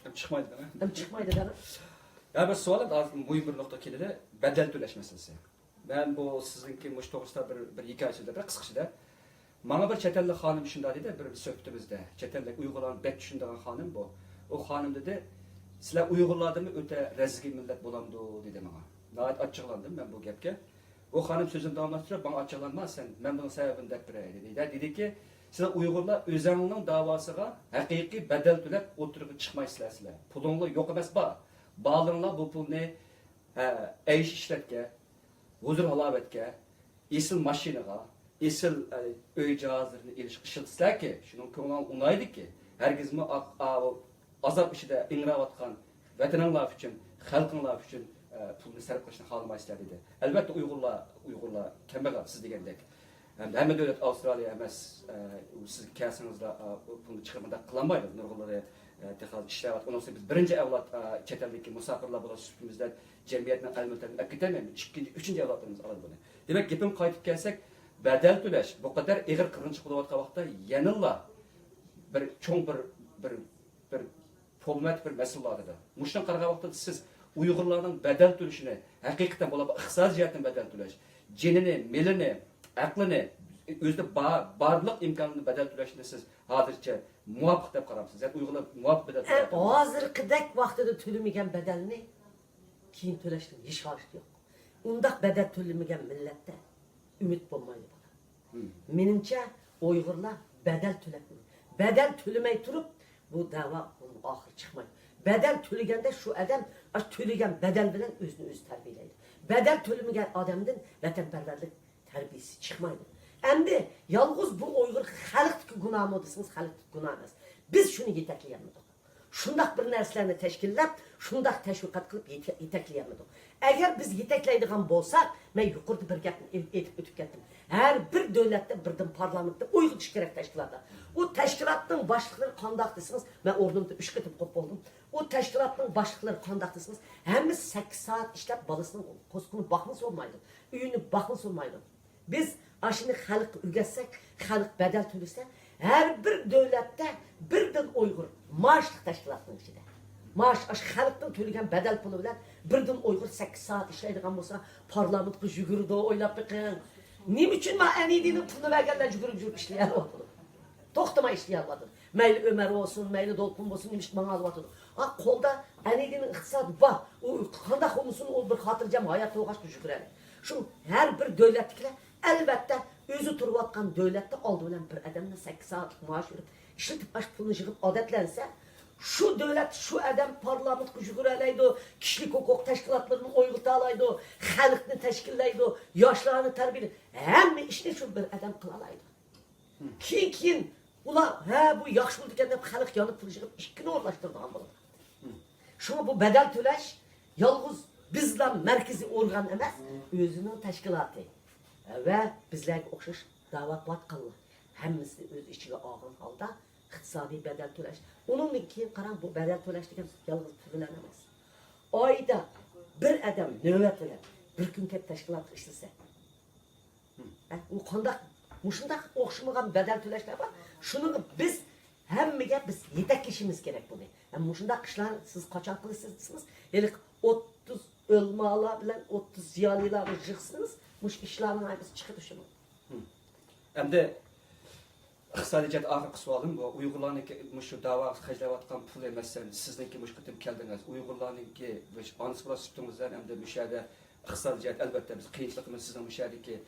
Hem çıkmaydı değil mi? Hem chiqmaydi dana. Ya bir sual muhim bir nokta keldi. Bedel to'lash masalasi. Ben bu sizinki mush to'g'risida bir hikoya so'zlab, bir qisqachada. Mana bir chet ellik xonim shunday dedi bir suhbatimizda. Chet ellik Uyg'urlar bek tushundigan xonim bu. o xanım dedi, sizler Uygurlardımı öte rezgi millet bulamdı dedi bana. Nahayet açıklandım ben bu gepke. O hanım sözünü davamlaştırıp bana açıklanmaz sen, ben bunun sebebini de birey dedi. Dedi ki, sizler Uygurlar özlerinin davasıga hakiki bedel tülep oturup çıkmaysızlar. Pulunla yok emez ba. Bağlarınla bu pul ne? Eş işletke, huzur halabetke, esil maşinaga, esil öy cihazlarını ilişkişilsizler ki, şunun konulan unaydı ki, herkes mi azap işide ingravatkan vatanlar için, halkınlar için pulunu sarf kılışını kalmaysızlar dedi. Elbette Uygurlar kembegal siz degендek. Hem devlet Avustralya emez siz kelsinizde pulunu çıkarmada kılamaydı. Nurgulları tekrar işleyat. Ondan sonra biz birinci evlat çeteldeki misafirler bula süpümüzden cemiyetten elmülterini öpkütemeyiz. Üçüncü evlatlarımız alır bunu. Demek gepim kayıtıp gelsek bedel töleş bu kadar eğer kırınç kılıvatka vakta yanılla bir çoğun bir polmet bir mesulladıdır. Muştan karga vakta siz Uygurlarının bedel tölüşüne hakikaten bulup ıksaz cihetten bedel töleş. Cenini, melini, aklını özde barlık imkanını bedel töleşinde siz hazırca muvaffak deb qaramsınız. Yani Uygurlar muvaffak bedel töleş. Hazırkıdak vaxtıda tölümegen bedelini keyin töleştin, hiç harç yok. Undaq bedel tölümegen millette ümit bulmaydı bana. Menimçe Uygurlar bedel töletmiyor. Bedel tölemey turup bu dava ahır çıkmaydı. Bedel tölegende şu adam tölegen bedel bilen özünü öz terbiyeleydi. Bedel tölemegen adamdan vatanperverlik terbiyesi çıkmaydı. Endi yalnız bu Uygur halkdaki günah mı desiniz, halkdaki günah emas. Biz şunu yetekleyemedik. Şundaq bir narsalarni teşkillab, şundaq teşviqat qilib yetekleyemedik. Eğer biz yetekleydigan bolsak, men yuqorida bir gapni aytib o'tib ketdim. Her bir davlatda birdan parlamentda Uygur ish kerak tashkilotda. O tashkilotning boshliqlari qandoq desiniz, men o'rnimda 3 ketib qolib bo'ldim. O tashkilotning boshliqlari qandoq desiniz, hammasi 8 soat ishlab bolasini qo'sqini boqmasa olmaydi. Uyini boqmasa olmaydi. Biz aşını xalq ügetsek, xalq bedel tölese, her bir devlette birden Uygur maaşlık teşkilatının içinde. Maaş, xalqdan tölegen bedel pulu bilen birden Uygur 8 saat işleydiğen olsa parlamentki jügürüdü, oylap bakın. Nim için ma en iyiliğinin pulunu vergenler jügürüp işleyen oldu. Toxtama işleyen oldu. Meyli Ömer olsun, meyli Dolpun olsun, demiş bana alıvatıdı. Kolda en iyiliğinin iktisadı bak, kandak olmuşsun ol bir hatırcam hayat oğaç jügüreli. Şu her bir devletlikle elbette özü turvatkan devlette aldı bilen bir adamla 8 saatlik maaş verip işletip baş pulunu yığıp adetlense şu devlet, şu adam parlament gücü aleydi, kişilik hukuk teşkilatlarını oygurta alaydı, halkını teşkilleydi, yaşlarını terbiyeli. Hem işini şu bir adam kılalaydı. Keyin ula bu yaxşı buldu ki halk yanıp pulu yığıp işkini uğurlaştırdı hamurda. Şuna bu bedel töleş yalnız bizden merkezi organ emas, özünün teşkilatı. Ve bizlerge okşaş davat batqanlar. Hemmisi öz içine ağın halda iqtisadi bedel töleş. Onun keyin qaran bu bedel töleş degan yalnız pul bilan emas. Ayda bir adam növbet bilan bir kun kep teşkilat işlese. U qandaq mushundaq o'xshamagan bedel töleşler var. Şunu biz hemmiga biz yetaklaşimiz kerak bunu. Yani mushundaq ishlar siz qachon qilasizsiniz? Yani 30 ölmalar bilan 30 ziyolilar yig'siniz. Muş işlerin ayrısı çıkı düşünün. Hem de iqtisadi jihat ahirgi sualim bu Uygurlarniki şu dava hajlavatgan pul emassan sizniki mush qitim keldingiz. Uygurlarniki mush anısı bilan süptingizlar hem de müşahede iqtisadi jihat albatta biz qiyinchiligimiz sizning mushadiki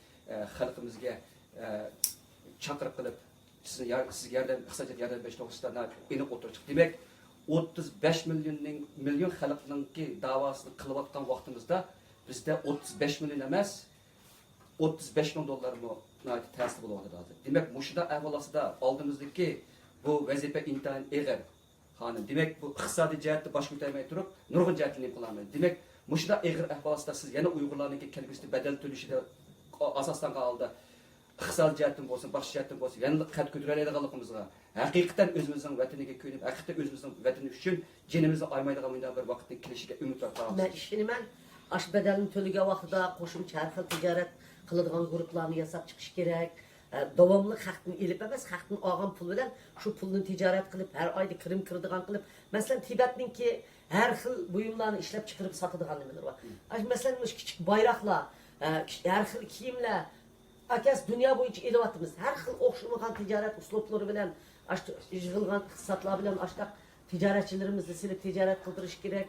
xalqimizga chaqiriq qilib sizga yordam iqtisadi jihat yordam berish to'g'risida aniq o'tirdik. Demak 35 milyon xalqninki davosini qilayotgan vaqtimizda bizda 35 milyon emas 35 milyon dolar mı təsir buluvadır hazır. Demek muşda ahvalasıda aldığımızdaki bu vazife intayin eğer hanım. Demek bu iqtisadi cihatte baş götürmeye durup nurgun cihatini kullanmayın. Demek muşda eğer ahvalasıda siz yana Uygurlarınki kelgüsü bedel tölüşüde asasdan kaldı. İqtisadi cihatten olsun, baş cihatten olsun. Yani kat götüreleydiğalıqımızga. Hakikaten özümüzün vataniga köyünüp, hakikaten özümüzün vatani üçün cenimizi aymaydıgan bir vakitin kilişiga ümit var. Ben işini aş bedelini tölüge vaxtıda qoşumçu her xil ticaret kılıdığan gruplarını yasap çıkış gerek. Davamlı xalqni elip emas, xalqning olgan pul bilan şu pulni ticaret qilib, her ayda kirim kirdigan qilib, mesela Tibetninki her xil buyumlarni ishlab chiqarib sotadigan nimalar bor. Mesela kichik bayroqlar, her xil kiyimlar, akas dünya bo'yicha elyapmiz. Her xil o'xshamagan ticaret uslublari bilan, yig'ilgan iqtisodlar bilan ashtaq ticaretçilerimizni silip ticaret kıldırış gerek,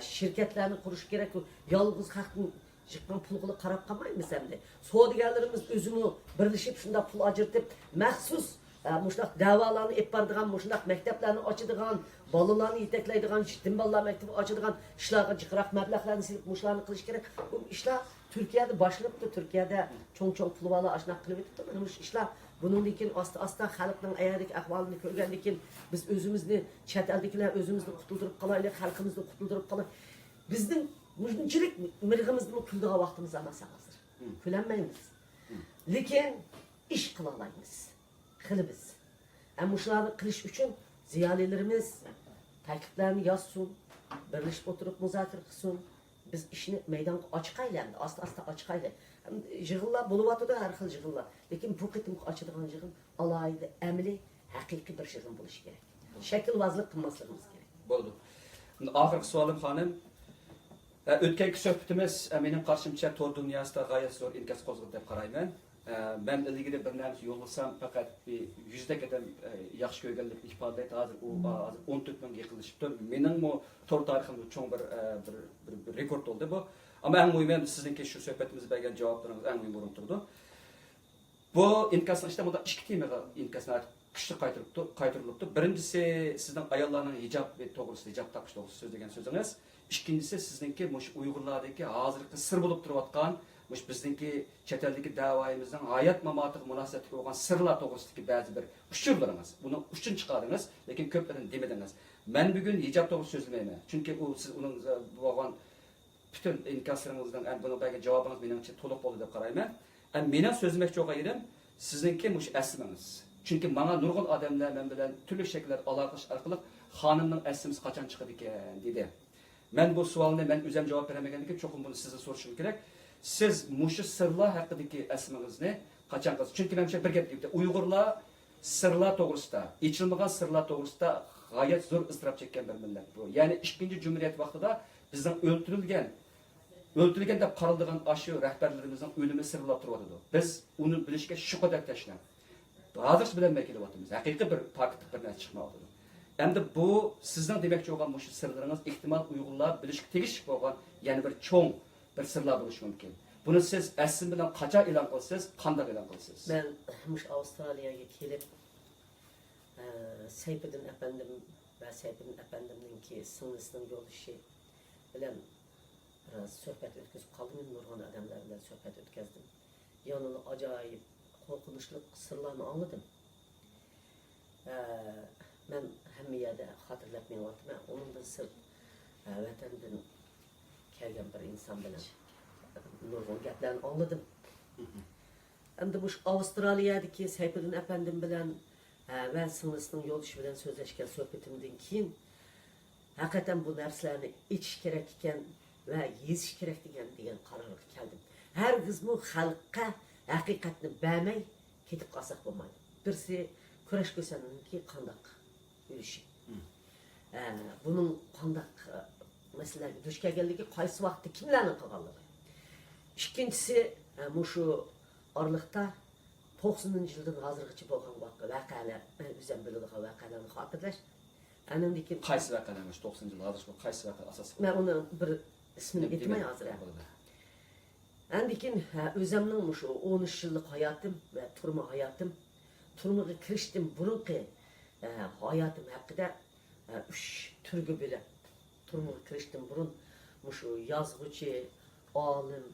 şirketlerini kuruş gerek. Yalnız hakkın çıkan pulunu karab kalmayız hem de. Soğudigarlarımız özünü birleşip şunda pul acırtıp məxsus muşlaq davalarını ep bardığan, muşlaq mekteplerini açıdığan, balalarını yetekleydiğen, şittin balalar mektebi açıdığan işlerine çıkırak meblağlarını silip muşlarını kılış gerek. Bu işler Türkiye'de başlayıptı. Türkiye'de çok pul bala aşnak kılıp etipti. Bu işler bunun için asta halkın ayardık ahvalını görgendikin biz özümüzni chet eldekiler özümüzni kutuldurup kalaylı, halkımızı kutuldurup kalaylı. Bizden müşnçilik mirgimizni kulduğu vaktimiz emas hazır. Külenmeyimiz. Lekin iş kılalayımız. Kılımız. Ama şunları kılış için ziyalilerimiz takiplerini yazsın, birleşip oturup müzakere kılsın. Biz işini meydan açık aylandı. Asta açık aylandı. Jığıllar bulup da her xil jığıllar. Lekin bu qitim açıdığan jığın alaydı, əmli, haqiqi bir jığın buluş gerek. Şekilvazlık kılmasligimiz gerek. Bo'ldi. Oxirgi savolim xonim. O'tgan suhbatimiz mening qarshimcha to'r dunyosida g'oyat zo'r inkas qo'zg'adi deb qarayman. Ben ilgili bir narsa yo'llasam faqat bir yüzdek adam yaxshi ko'rganlik ifodalaydi. Hozir u 14 mingga yaqinlashibdi. Mening bu to'r tariximda cho'ng bir rekord oldu bu. Ama en mühim sizinki şu sohbetimizde bergan javoblaringiz en mühim o'rin turdi. Bu inkaslar işte burada ikki temaga inkaslar kuchli qaytarilibdi. Birinchisi sizning ayollarning hijab ve to'g'risida hijab taqish to'g'risida so'zlagan so'zingiz. İkincisi sizinki mush Uyg'urlardagi hozirgi sir bo'lib turayotgan mush bizningki chet eldagi da'voyimizning hayot mamatiga munosabatli bo'lgan sirlar to'g'risidagi ba'zi bir uchurlaringiz. Buni uchun chiqardingiz, lekin ko'plarni demedingiz. Men bugun hijab to'g'risida so'zlamayman. Chunki u siz uning bo'lgan bütün inkaslarınızdan bunu belki cevabınız menimce to'liq bo'ldi deb qarayman. Mening so'zlamoqchi bo'lgan yerim sizningki mush aslingiz. Chunki mana nurg'un odamlar men bilan turli shakllar aloqalash orqali xonimning aslimiz qachon chiqadi ekan dedi. Men bu savolni men o'zim javob beramagandan cho'qim buni sizdan so'rashim kerak. Siz mushu sirlar haqidagi aslingizni qachon qilasiz? Chunki menimcha bir gap deydi. Uyg'urlar sirlar to'g'risida, ichilmagan sirlar to'g'risida g'oyat zo'r iztirob chekkan bir millat bu. Ya'ni 2-chi Cumhuriyet vaqtida bizning o'ltirilgan deb qaraldigan aşı rahbarlarimizning o'limi sirlab turibdi. Biz uni bilishga shu qadar tashlan. Hozir bilan kelyapmiz. Haqiqiy bir fakt bir narsa chiqmoqda. Endi bu sizning demoqchi bo'lgan mush sirlaringiz ehtimol Uyg'urlar bilishga tegishli bo'lgan yana bir cho'ng bir sirlar bo'lishi mumkin. Buni siz asl bilan qachon e'lon qilasiz, qanday e'lon qilasiz? Men mush Avstraliyaga kelib Seyfettin efendim ve Seyfettin efendimninki singlisining yo'lishi bilan sohbet ötkazib qoldim. Nurg'un odamlar bilan sohbet o'tkazdim. Yanını acayip korkunçlu sırlarını anladım. Ben hem yerde hatırlatmayayım. Onun da sır vatandan kelgen bir insan bilen nurg'un gaplarni anladım. Endi bu Avustraliyadagi Seyfettin efendim bilan va singlisining yo'lishi bilan so'zlashgan suhbatimdan keyin hakikaten bu narsalarni ichish kerak ekan ve yezish kerak degan qarorga keldim. Her qismi xalqqa haqiqatni bermay ketib qolsak bo'lmaydi. Birisi kurash ko'saninki qandaq yurishi. Bunun qandaq masalalarga duch kelganligi, qaysi vaqtda kimlarni qilganligi. İkincisi mushu orliqda 90-yildan hozirgacha bo'lgan voqealar, o'zim biladigan voqealarni xotirlash. Anandaki qaysi voqealarmish 90-yil hozir qaysi voqea asosida? Men uni bir ismini aytmay hozir. Andikin o'zimning mushu 13 yillik hayotim va turmush hayotim, turmushga kirishdim burunqi hayotim haqida 3 turga bo'lib turmushga kirishdim burun mushu yozuvchi, olim,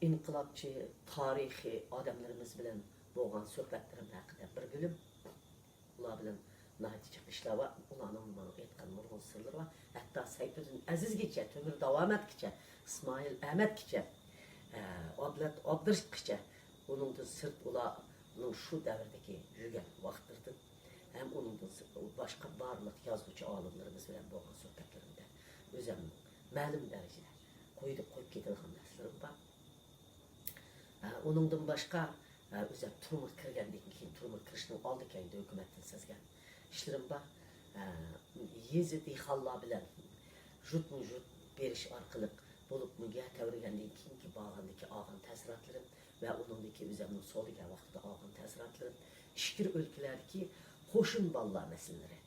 inqilobchi, tarixiy odamlarimiz bilan bo'lgan suhbatlarim haqida bir bilim. Ular bilan nəhayət çıxışlar var. Ularning bana aytgan nurg'un sirlar var. Hatta Seyfettin Azizgacha, Temur Davomatgacha, İsmail Ahmedgacha, Ablat Abdurishgacha uningdan sirt ularning shu davrdagi yurgan vaqtlardan ham uningdan boshqa barliq yozuvchi olimlarimiz bilan bo'lgan suhbatlarimda o'zim ma'lum darajada qo'yib ketadigan narsalar bor. Uningdan boshqa o'zim turmush kirgandan keyin turmush kirishning oldi keyinda hukumatdan sizgan işlerim var. Yezi dehqonlar bilan jut berish orqali bo'lib bunga tavrigandan keyingi bağlandagi olgan ta'sirotlarim va uningdagi o'zimning so'ligan vaqtda olgan ta'sirotlarim ishkir o'lkalardagi Qo'shin balla meseleleri.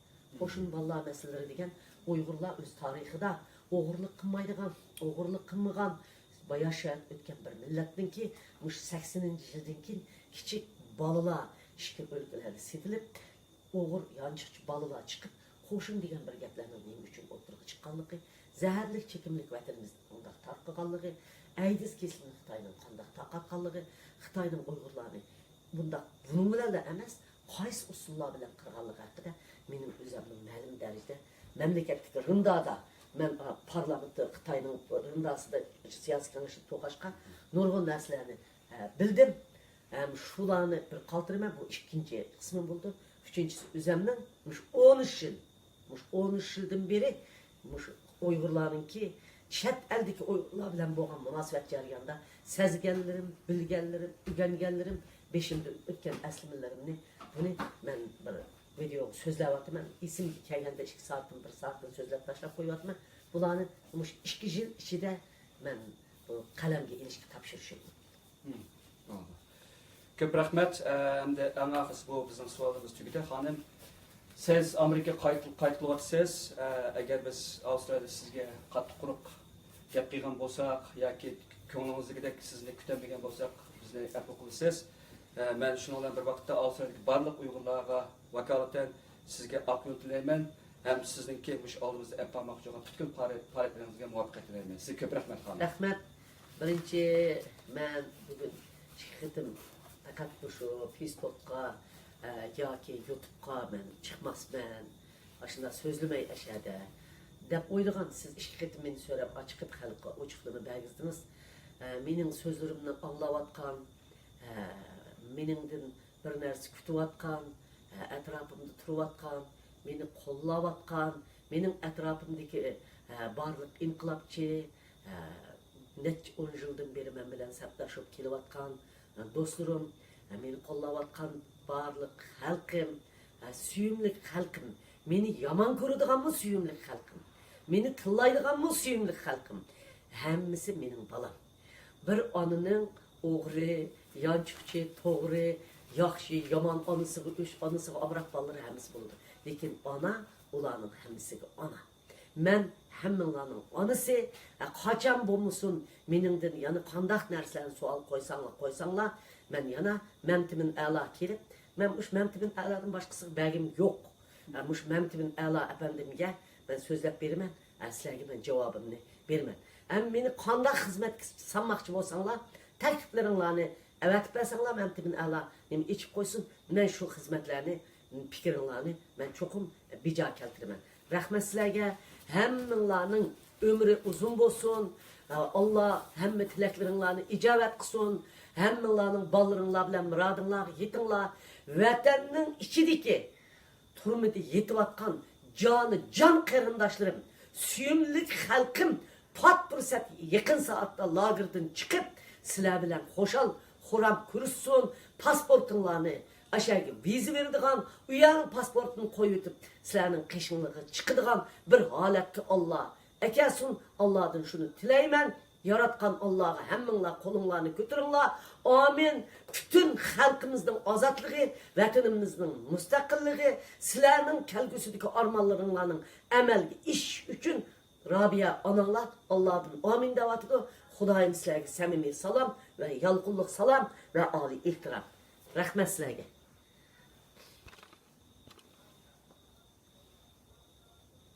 Qo'shin balla meseleleri degan Uyg'urlar o'z tarixida o'g'irlik qilmaydigan, o'g'irlik qilmagan yaşayıp ötken bir milletninki muş 80-yildan keyin kichik balalar ishga o'lkalarda setilib, o'g'ir yanchiqchi balalar chiqib, qo'shin degan bir gaplarni nima uchun o'tirib chiqqanligi, zaharlik chekimlik vatanimizda undaq tarqaganligi, aydiz kesilini Xitoyning qandaq tarqatganligi, Xitoyning Uyg'urlarni bundaq bunun bilan da emas, qaysi usullar bilan qirganligi haqida mening o'zimning ma'lum darajada mamlakatdagi rindada men parlamentda Xitoyning rindasida siyosiy kengashda to'qashqa nurg'un narsalarni bildim. Shularni bir qaltiraman, bu ikkinchi qismi bo'ldi. Uchinchisi o'zimning 13 yildan beri Uyg'urlarningki chet eldagi Uyg'urlar bilan bo'lgan munosabat jarayonida sezganlarim, bilganlarim, o'rganganlarim, beşimde o'tgan aslimallarimni buni men bir video so'zlayapman. Esimga kelganda 2 soatdan 1 soatdan so'zlab tashlab qo'yapman. Bularni 2 yil ichida men bu qalamga ilishga topshirishim. Ko'p rahmat. Endi eng oxirisi bu bizning savolimiz tugadi. Xonim, siz Amerika qaytilyapsiz. Agar biz Avstraliyada sizga qattiq quruq gap qilgan bo'lsak yoki ko'nglingizdagidek sizni kutamagan bo'lsak, bizni afv qilasiz. Men shundan bilan bir vaqtda Avstraliyadagi barliq Uyg'urlarga vakolatan sizga aq yo'l tilayman. Hem sizningki bu oldimizda yapmoqchi bo'lgan butkul faoliyatlaringizga muvaffaqiyat tilayman. Sizga ko'p rahmat xonim. Rahmat. Birinchi men bugun chiqdim faqat shu Facebook'ga yoki YouTube'ga men chiqmasman. Aslında so'zlamay ashada deb o'ylagan siz ikki qitim meni so'rab ochiqib xalqqa ochiqlikni bergizdingiz. Mening so'zlarimni anglayotgan, meningdan bir narsa kutayotgan, atrofimda turayotgan, meni qo'llayotgan, mening atrofimdagi barliq inqilobchi, necha 10 yildan beri men bilan saplashib kelayotgan do'stlarim, meni qo'llayotgan barliq xalqim, suyumli xalqim, meni yomon ko'radiganmi suyumli xalqim, meni tillaydiganmi suyumli xalqim, hammasi mening balam. Bir onaning o'g'ri, yanchiqchi, to'g'ri, yaxshi, yomon onasiga uch, onasiga obroq balları hammasi bo'ldi. Lekin ona ularning hammasiga ona. Men hammanglarning onasi, qachon bo'lmasin meningdan yana qandaq narsalarni savol qo'ysanglar, men yana Mamtimin A'la kelib, men ush Mamtimin A'ladan boshqasiga bagim yo'q. Mush Mamtimin A'la efendimga men so'zlab beraman, sizlarga men javobimni beraman. Meni qandaq xizmat sanmoqchi bo'lsanglar, takliflaringlarni avatib bersanglar, Mamtimin A'la nima ichib qo'ysin, men shu xizmatlarni, fikirlarni men cho'qim bija keltiraman. Rahmat sizlarga. Hammanglarning ömrü uzun bo'lsin. Allah hamma tilaklaringlarni ijobat qilsin. Hammanglarning bolaringlar bilan murodinglarga yetinglar. Vatanning ichidagi turmida yetayotgan jon qarindoshlarim, suyumli xalqim pat fursat yaqin soatda lagerdan chiqib, sizlar bilan xo'shal, xuram ko'rishsin, pasportinglarni aşağı vize verdiğin, uyan pasportunu koyup sizlerin qışınlığı çıkıdığın bir haletki Allah. Ekesin Allah'dan şunu tileymen, yaratkan Allah'a hemminla kolunlarını götürünler. Amin. Bütün halkımızın azatlığı, vatanımızın müstakilliği, sizlerin kelgüsüdeki armanlarının emelgi iş için Rabia analar Allah'dan amin davatıdır. Xudayim sizlerge samimi salam ve yalqulluq salam ve ali ihtiram. Rahmet sizlerge.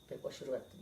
Pek aşırı ettim.